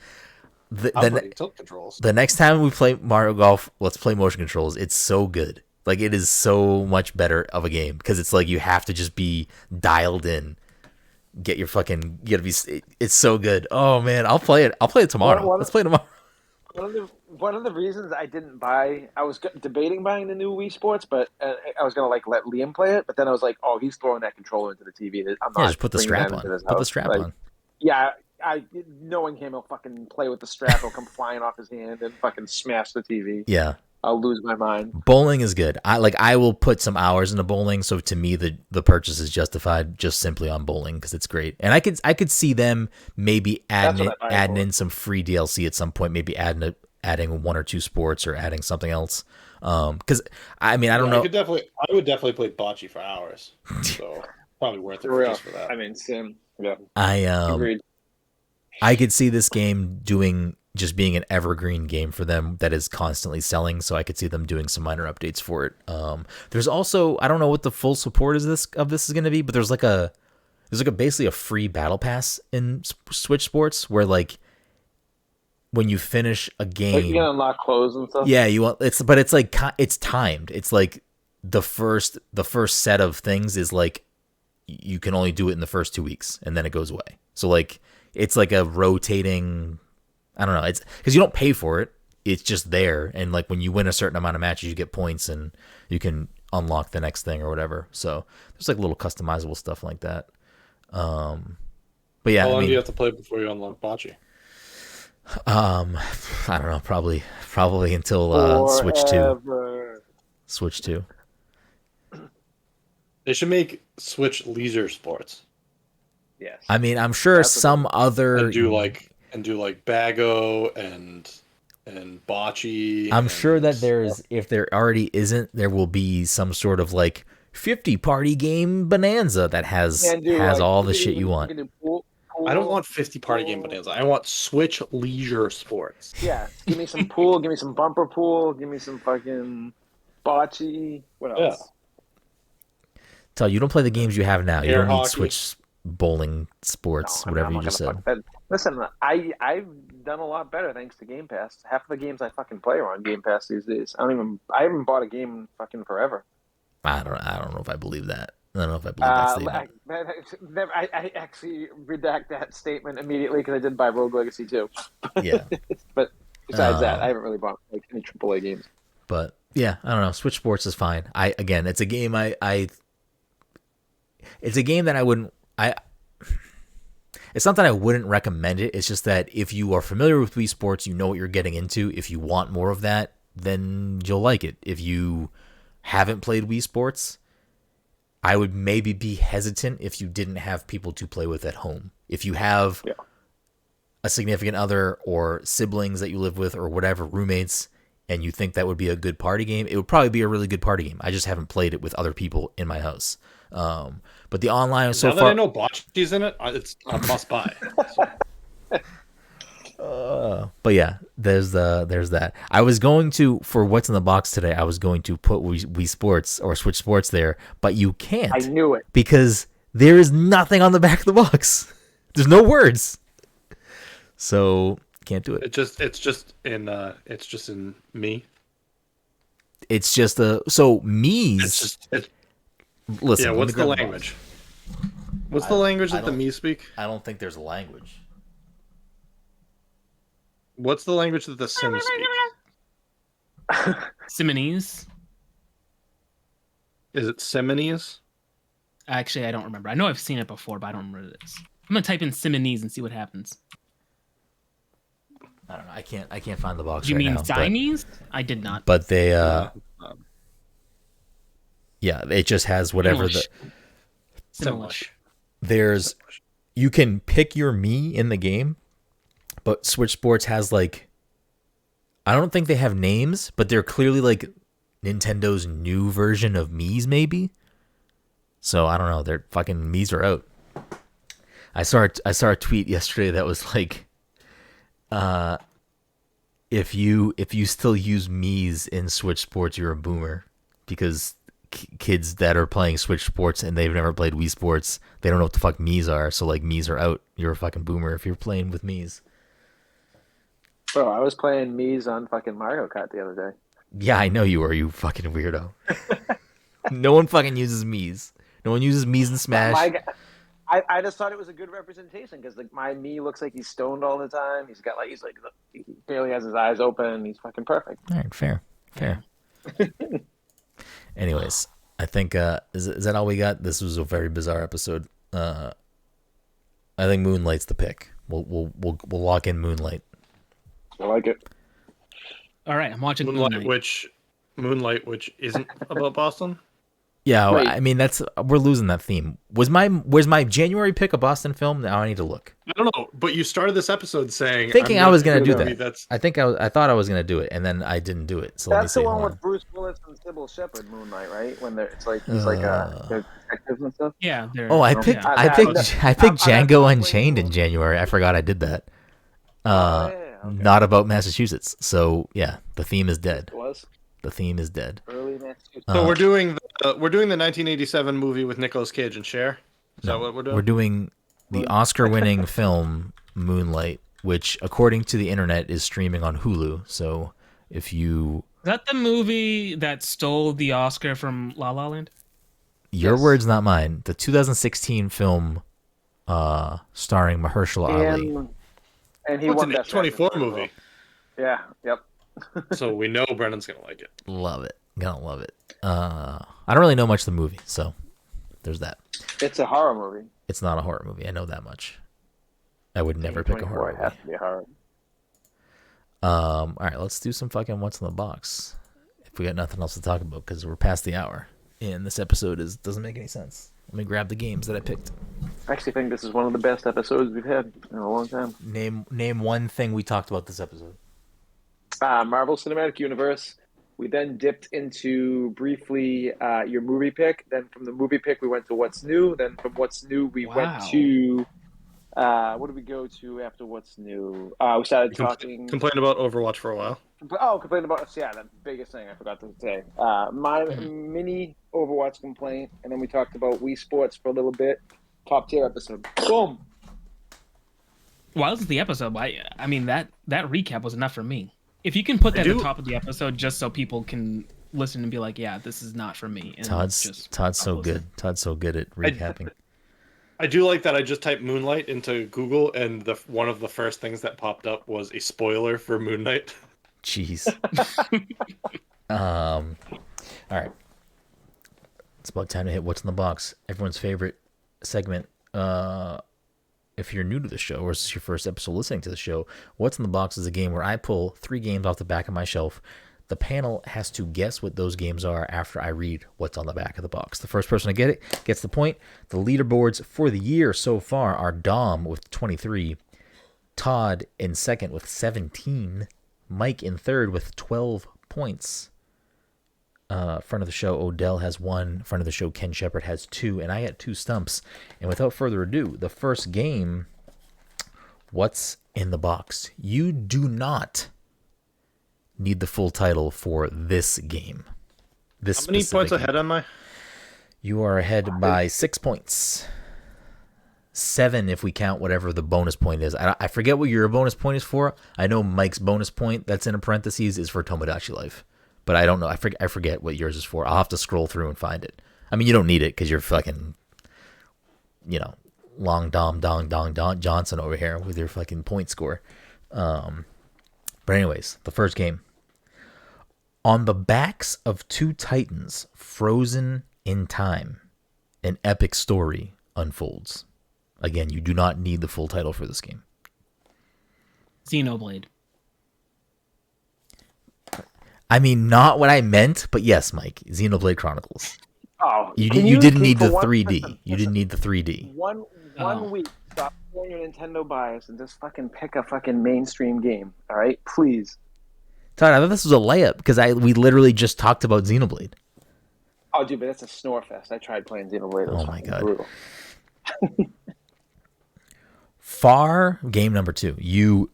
The next time we play Mario Golf, let's play motion controls. It's so good. Like it is so much better of a game because it's like you have to just be dialed in. You gotta be. It's so good. Oh man, I'll play it. I'll play it tomorrow. Let's play tomorrow. One of the reasons I didn't buy, I was debating buying the new Wii Sports, but I was gonna like let Liam play it. But then I was like, oh, he's throwing that controller into the TV. I'm not just put the strap on. Put the strap on. Yeah, knowing him, he'll fucking play with the strap. He'll come flying off his hand and fucking smash the TV. Yeah. I'll lose my mind. Bowling is good. I will put some hours into bowling, so to me the purchase is justified just simply on bowling because it's great. And I could see them maybe adding in some free DLC at some point, maybe adding 1 or 2 sports or adding something else. Because I mean I don't know. I would definitely play bocce for hours. So probably worth it just for that. I mean, Sim. Yeah. Agreed. I could see this game just being an evergreen game for them that is constantly selling, so I could see them doing some minor updates for it. There's also, I don't know what the full support of this is going to be, but there's basically a free battle pass in Switch Sports where like when you finish a game, like you can unlock clothes and stuff. Yeah, it's timed. It's like the first set of things is like you can only do it in the first 2 weeks and then it goes away. So like it's like a rotating. I don't know. It's because you don't pay for it. It's just there, and like when you win a certain amount of matches, you get points, and you can unlock the next thing or whatever. So there's like little customizable stuff like that. But yeah, How long do you have to play before you unlock bocce? I don't know. Probably until Switch 2. Forever. Switch 2. They should make Switch leisure sports. Yes. I mean, I'm sure That's some other And do like Bago and bocce. I'm sure that if there already isn't, there will be some sort of like 50 party game bonanza that has all the shit you want. I don't want 50 party game bonanza. I want Switch leisure sports. Yeah, give me some pool. Give me some bumper pool. Give me some fucking bocce. What else? Yeah. Tell you don't play the games you have now. You Air don't need hockey. Switch bowling sports, No, whatever I'm you not just gonna said. fuck that. Listen, I've done a lot better thanks to Game Pass. Half of the games I fucking play are on Game Pass these days. I haven't bought a game in fucking forever. I don't know if I believe that. I don't know if I believe that statement. I actually redact that statement immediately because I did buy Rogue Legacy too. Yeah. But besides that, I haven't really bought like any AAA games. But yeah, I don't know. Switch Sports is fine. It's a game it's a game that I wouldn't it's not that I wouldn't recommend it. It's just that if you are familiar with Wii Sports, you know what you're getting into. If you want more of that, then you'll like it. If you haven't played Wii Sports, I would maybe be hesitant if you didn't have people to play with at home. If you have a significant other or siblings that you live with or whatever, roommates, and you think that would be a good party game, it would probably be a really good party game. I just haven't played it with other people in my house. But the online so now far, that I know bocce's in it, it's a must buy. but yeah, there's that. I was going to, for what's in the box today, I was going to put Wii Sports or Switch Sports there, but you can't. I knew it because there is nothing on the back of the box. There's no words, so can't do it. It's just in me. It's just Mii's. Listen. Yeah, what's the language? What's the language that the Mii speak? I don't think there's a language. What's the language that the Sims speak? Simonese. Is it Simonese? Actually, I don't remember. I know I've seen it before, but I don't remember what it is. I'm gonna type in Simonese and see what happens. I don't know. I can't find the box. Do you right mean now, Siamese? I did not. But they yeah, it just has whatever Simlish. There's you can pick your Mii in the game, but Switch Sports has like I don't think they have names, but they're clearly like Nintendo's new version of Mii's maybe. So I don't know, their fucking Mii's are out. I saw a tweet yesterday that was like if you still use Mii's in Switch Sports, you're a boomer, because kids that are playing Switch Sports and they've never played Wii Sports, they don't know what the fuck Mii's are. So like Mii's are out. You're a fucking boomer if you're playing with Mii's. Bro, I was playing Mii's on fucking Mario Kart the other day. Yeah, I know you are, you fucking weirdo. No one fucking uses Mii's. No one uses Mii's in Smash. I just thought it was a good representation because like my Mii looks like he's stoned all the time. He's he barely has his eyes open. He's fucking perfect. All right, fair. Anyways, I think is that all we got? This was a very bizarre episode. I think Moonlight's the pick. We'll lock in Moonlight. I like it. All right, I'm watching Moonlight. Moonlight, which isn't about Boston. Yeah, Wait. I mean we're losing that theme. Was my January pick a Boston film? Now I need to look. I don't know, but you started this episode saying Thinking I was gonna do that. That's... I thought I was gonna do it, and then I didn't do it. So That's the let me see. one with Bruce Willis and Sybil Shepherd, Moonlight, right? When they're they're detectives and stuff. Yeah. Oh, I picked Django Unchained in January. I forgot I did that. Okay. Not about Massachusetts. So yeah, the theme is dead. It was The theme is dead. early Massachusetts. So we're doing the 1987 movie with Nicolas Cage and Cher. Is that what we're doing? We're doing the Oscar-winning film Moonlight, which, according to the internet, is streaming on Hulu. So if you... Is that the movie that stole the Oscar from La La Land? Your Yes. words, not mine. The 2016 film starring Mahershala Ali. And he What's won an Best Actor A24 for it as well. movie? Yeah. Yep. So we know Brennan's gonna like it. Love it. Gonna love it. I don't really know much of the movie, so there's that. It's a horror movie. It's not a horror movie. I know that much. I would never pick a horror It movie. has to be a horror. All right, let's do some fucking what's in the box. If we got nothing else to talk about, because we're past the hour, and this episode doesn't make any sense. Let me grab the games that I picked. I actually think this is one of the best episodes we've had in a long time. Name one thing we talked about this episode. Marvel Cinematic Universe. We then dipped into briefly your movie pick. Then from the movie pick, we went to What's New. Then from What's New, we went to what did we go to after What's New? We started talking. Complained about Overwatch for a while. Complain about the biggest thing I forgot to say. My mini Overwatch complaint, and then we talked about Wii Sports for a little bit. Top tier episode. Boom. Well, this is the episode. I mean that recap was enough for me. If you can put that at the top of the episode, just so people can listen and be like, "Yeah, this is not for me." And Todd's so good. Todd's so good at recapping. I do like that. I just typed Moonlight into Google, and one of the first things that popped up was a spoiler for Moon Knight. Jeez. All right. It's about time to hit what's in the box. Everyone's favorite segment. If you're new to the show, or this is your first episode listening to the show, what's in the box is a game where I pull 3 games off the back of my shelf. The panel has to guess what those games are after I read what's on the back of the box. The first person to get it gets the point. The leaderboards for the year so far are Dom with 23, Todd in second with 17, Mike in third with 12 points. Front of the show, Odell has 1. Front of the show, Ken Shepard has 2. And I got 2 stumps. And without further ado, the first game, what's in the box? You do not need the full title for this game. How many points ahead am I? You are ahead by 6 points. 7 if we count whatever the bonus point is. I forget what your bonus point is for. I know Mike's bonus point that's in parentheses is for Tomodachi Life. But I don't know. I forget what yours is for. I'll have to scroll through and find it. I mean, you don't need it because you're fucking, long Dom Johnson over here with your fucking point score. But anyways, the first game. On the backs of 2 titans frozen in time, an epic story unfolds. Again, you do not need the full title for this game. Xenoblade. I mean, not what I meant, but yes, Mike. Xenoblade Chronicles. Oh, you didn't need the 3D. You didn't need the 3D. One week, stop doing your Nintendo bias and just fucking pick a fucking mainstream game. All right, please. Todd, I thought this was a layup because we literally just talked about Xenoblade. Oh, dude, but that's a snore fest. I tried playing Xenoblade. It was my God. brutal. Far game number 2. You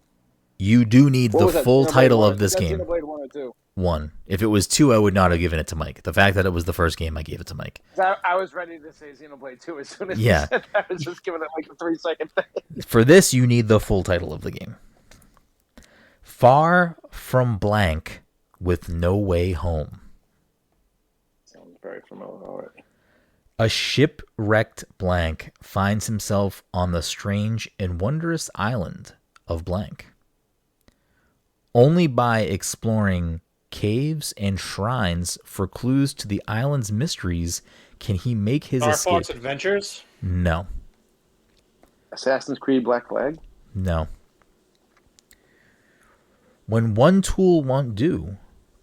do need the full title of this game. Xenoblade 1 or 2? 1. If it was 2, I would not have given it to Mike. The fact that it was the first game, I gave it to Mike. I was ready to say Xenoblade 2 as soon as you said that. I was just giving it like a 3-second thing. For this, you need the full title of the game. Far from blank with no way home. Sounds very familiar already. A shipwrecked blank finds himself on the strange and wondrous island of blank. Only by exploring caves and shrines for clues to the island's mysteries can he make his Star Fox escape. Adventures? No. Assassin's Creed Black Flag? No. When one tool won't do,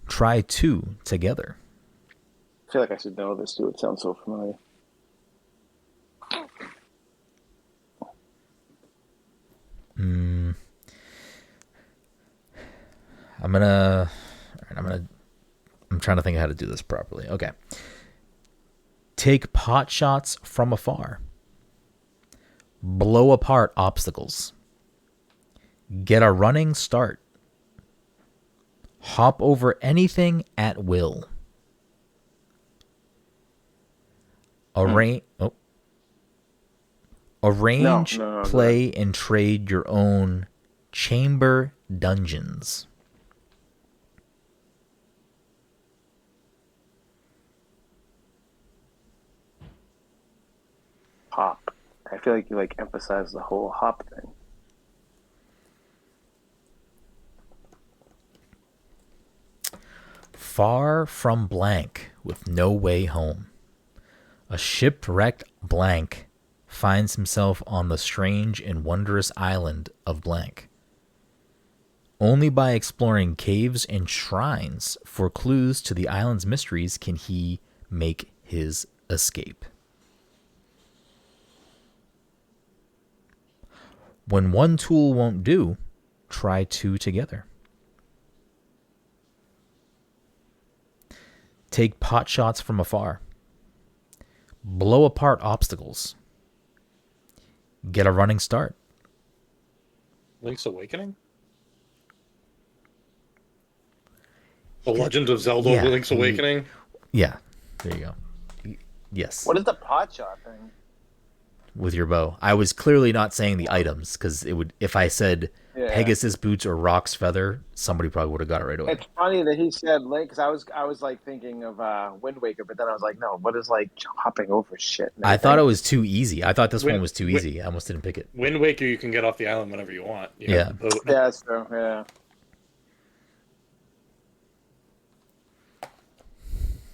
try 2 together. I feel like I should know this too. It sounds so familiar. I'm trying to think of how to do this properly. Okay. Take pot shots from afar. Blow apart obstacles. Get a running start. Hop over anything at will. Arrange, play, and trade your own chamber dungeons. Hop. I feel like you emphasize the whole hop thing. Far from blank, with no way home, a shipwrecked blank finds himself on the strange and wondrous island of blank. Only by exploring caves and shrines for clues to the island's mysteries can he make his escape. When one tool won't do, try two together. Take pot shots from afar. Blow apart obstacles. Get a running start. Link's Awakening? The Legend of Zelda Yeah, Link's Awakening? Yeah, there you go. Yes. What is the pot shot thing? With your bow. I was clearly not saying the items, because it would, if I said Pegasus boots or Rock's feather, somebody probably would have got it right away. It's funny that he said Link, because I was like thinking of Wind Waker, but then I was like, no, what is like hopping over shit? I thought it was too easy. I thought this one was too easy. I almost didn't pick it. Wind Waker, you can get off the island whenever you want. You Yeah. have the boat. Yeah, that's true. Yeah.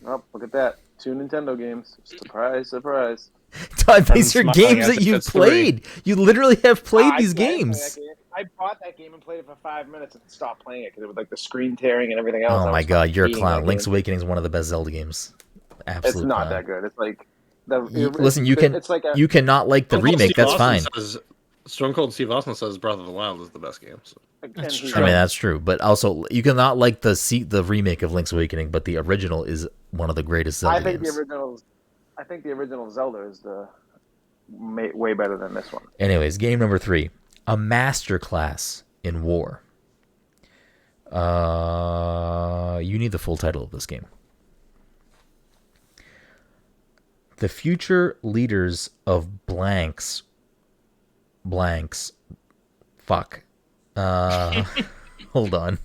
Oh, look at that. 2 Nintendo games. Surprise, surprise. Todd, these are smiling games as that if you've it's 3. played. You literally have played these I play games. that game. I bought that game and played it for 5 minutes and stopped playing it because it was like the screen tearing and everything else. Oh I my was god, you're a beating clown. that Link's game. Awakening is one of the best Zelda games. Absolute It's not clown. that good. It's like Listen, you can It's like a, you cannot like the Stone Cold remake. Steve That's Austin fine. Stone Cold Steve Austin says Breath of the Wild is the best game. So. That's and he- I mean, that's true, but also you cannot like the remake of Link's Awakening, but the original is one of the greatest Zelda I think games. the original Zelda is way better than this one. Anyways, game number 3, a masterclass in war. You need the full title of this game. The future leaders of blanks. Fuck. Hold on.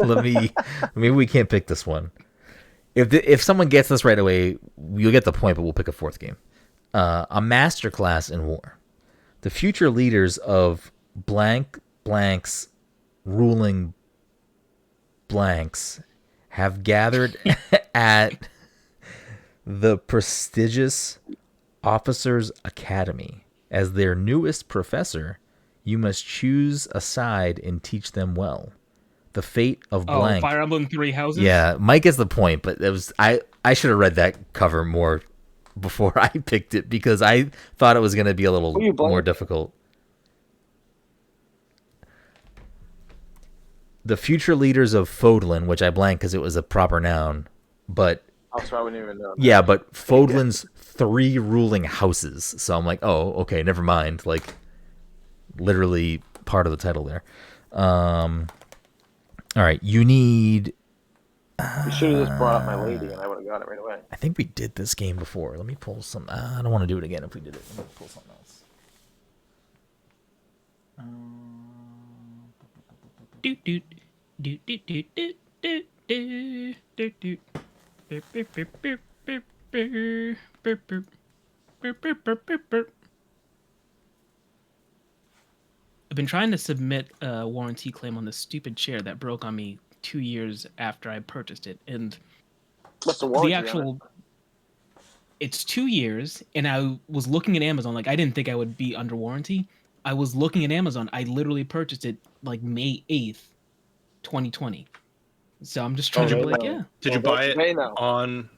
Maybe we can't pick this one. If someone gets this right away, you'll get the point, but we'll pick a fourth game. A masterclass in war. The future leaders of blanks ruling blanks have gathered at the prestigious Officers Academy. As their newest professor, you must choose a side and teach them well. The fate of blank. Fire Emblem 3 Houses? Yeah, Mike gets the point, but it was I should have read that cover more before I picked it because I thought it was going to be a little more difficult. The future leaders of Fodlan, which I blanked because it was a proper noun, but Also, I wouldn't even know. yeah, but Fodlan's 3 ruling houses. So I'm like, oh, okay, never mind. Like, literally part of the title there. All right, you need. You should have just brought up my lady, and I would have got it right away. I think we did this game before. Let me pull some. I don't want to do it again if we did it. Let me pull something else. Doot, doot, doot, doot, doot, doot, doot, doot, doot, doot. Beep, beep, beep, beep, beep, beep, beep, beep. Beep, beep, beep, beep, beep. I've been trying to submit a warranty claim on this stupid chair that broke on me 2 years after I purchased it, and What's the warranty the on actual it's 2 years, and I was looking at Amazon, like I didn't think I would be under warranty. I was looking at Amazon. I literally purchased it like May 8th, 2020. So I'm just trying to be like, yeah. Did you Well, buy pay it now. on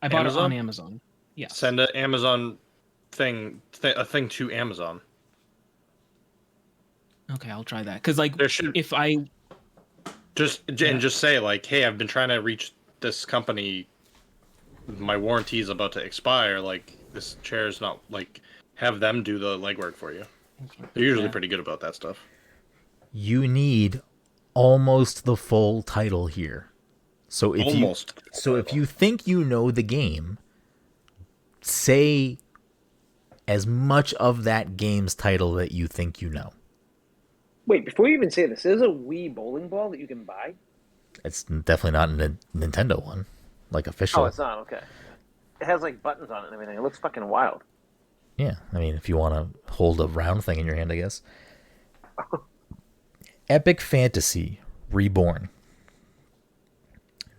I bought Amazon? it on Amazon. Yeah. Send an Amazon thing to Amazon. Okay, I'll try that. Because like, There should if I just say like, hey, I've been trying to reach this company. My warranty is about to expire. Like, this chair is not like. Have them do the legwork for you. They're usually pretty good about that stuff. You need almost the full title here. So if you think you know the game, say as much of that game's title that you think you know. Wait, before you even say this, there's a Wii bowling ball that you can buy? It's definitely not a Nintendo one, like official. Oh, it's not? Okay. It has, like, buttons on it and everything. It looks fucking wild. Yeah, I mean, if you want to hold a round thing in your hand, I guess. Epic Fantasy Reborn.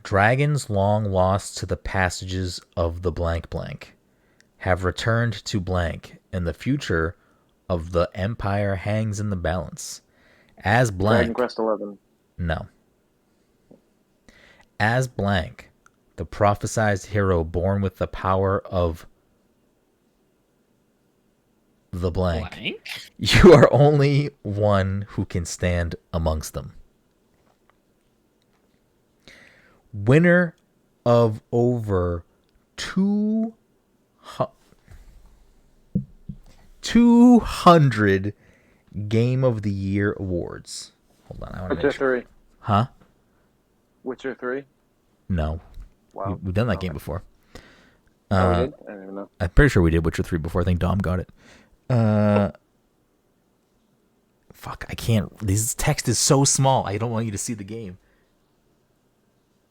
Dragons long lost to the passages of the blank blank have returned to blank, and the future of the empire hangs in the balance. As Dragon blank, Quest 11. no. As blank, the prophesized hero born with the power of the blank. You are only one who can stand amongst them. Winner of over 200 Game of the Year awards. Hold on, I want to Witcher make sure. 3. Huh? Witcher 3. No. Wow. We've done that game before. We did? I don't even know. I'm pretty sure we did Witcher 3 before. I think Dom got it. Fuck, I can't. This text is so small. I don't want you to see the game.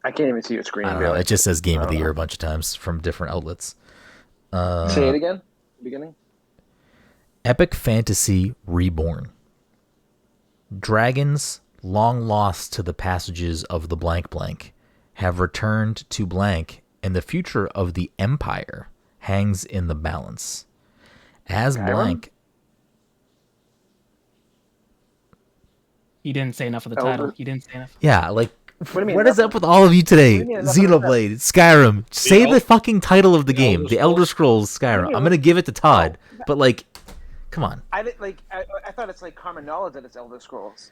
I can't even see your screen. I don't know. It just says Game of the Year a bunch of times from different outlets. Say it again. Beginning. Epic Fantasy Reborn. Dragons, long lost to the passages of the blank blank, have returned to blank, and the future of the Empire hangs in the balance. As blank. He didn't say enough of the title. He didn't say enough. Yeah, like, What do you mean? what is up with all of you today? What do you mean, nothing like that? Xenoblade, Skyrim. Say the fucking title of the game. Elder The Elder Scrolls Skyrim. I'm gonna give it to Todd, but like, come on. I thought it's like common knowledge that it's Elder Scrolls.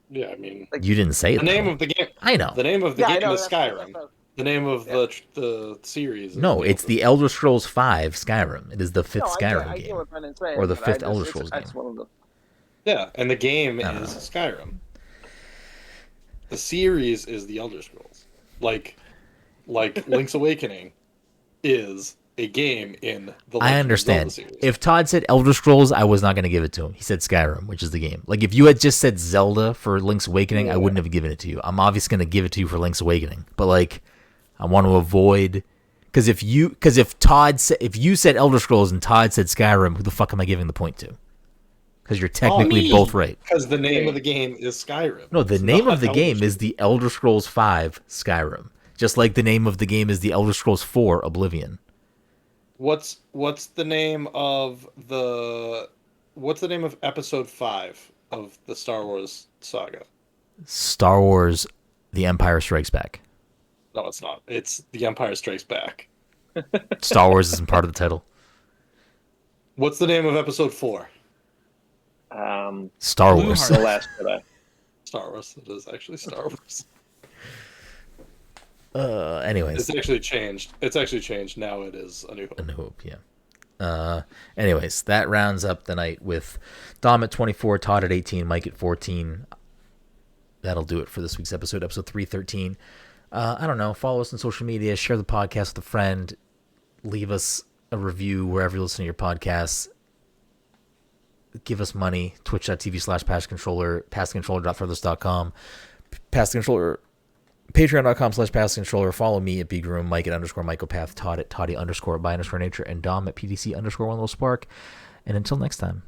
Yeah, I mean, You didn't say it. the name though. of the game. I know. The name of the Yeah, I game know, is that's Skyrim. what- The name of the series. is No, the it's the Elder Scrolls V Skyrim. It is the fifth No, Skyrim I get game. what Brennan's saying, Or the but fifth I Elder just- Scrolls I game. just wanted to- Yeah, and the game I don't is know. Skyrim. The series is the Elder Scrolls. Like Link's Awakening is a game in the I Legend of understand. Zelda series. If Todd said Elder Scrolls, I was not going to give it to him. He said Skyrim, which is the game. Like, if you had just said Zelda for Link's Awakening, I wouldn't have given it to you. I'm obviously going to give it to you for Link's Awakening. But, like, I want to avoid... Because if you said Elder Scrolls and Todd said Skyrim, who the fuck am I giving the point to? Because you're technically me. both right. Because the name of the game is Skyrim. No, the It's name not of the Elder game Scrolls. is the Elder Scrolls V Skyrim. Just like the name of the game is the Elder Scrolls 4 Oblivion. What's the name of episode 5 of the Star Wars saga? Star Wars The Empire Strikes Back. No, it's not. It's The Empire Strikes Back. Star Wars isn't part of the title. What's the name of episode 4? Star Blue Wars. Heart. The Last Jedi. Star Wars. It is actually Star Wars. Anyways. It's actually changed. It's actually changed. Now it is A New Hope. A New Hope, yeah. Anyways, that rounds up the night with Dom at 24, Todd at 18, Mike at 14. That'll do it for this week's episode 313. I don't know. Follow us on social media. Share the podcast with a friend. Leave us a review wherever you listen to your podcasts. Give us money. Twitch.tv/PassController, PassController.Furthest.com, PassController, Patreon.com/PassController. Follow me at BigRoom, Mike at _MichaelPath, Todd at Toddy _by_nature, and Dom at PDC _one little spark. And until next time.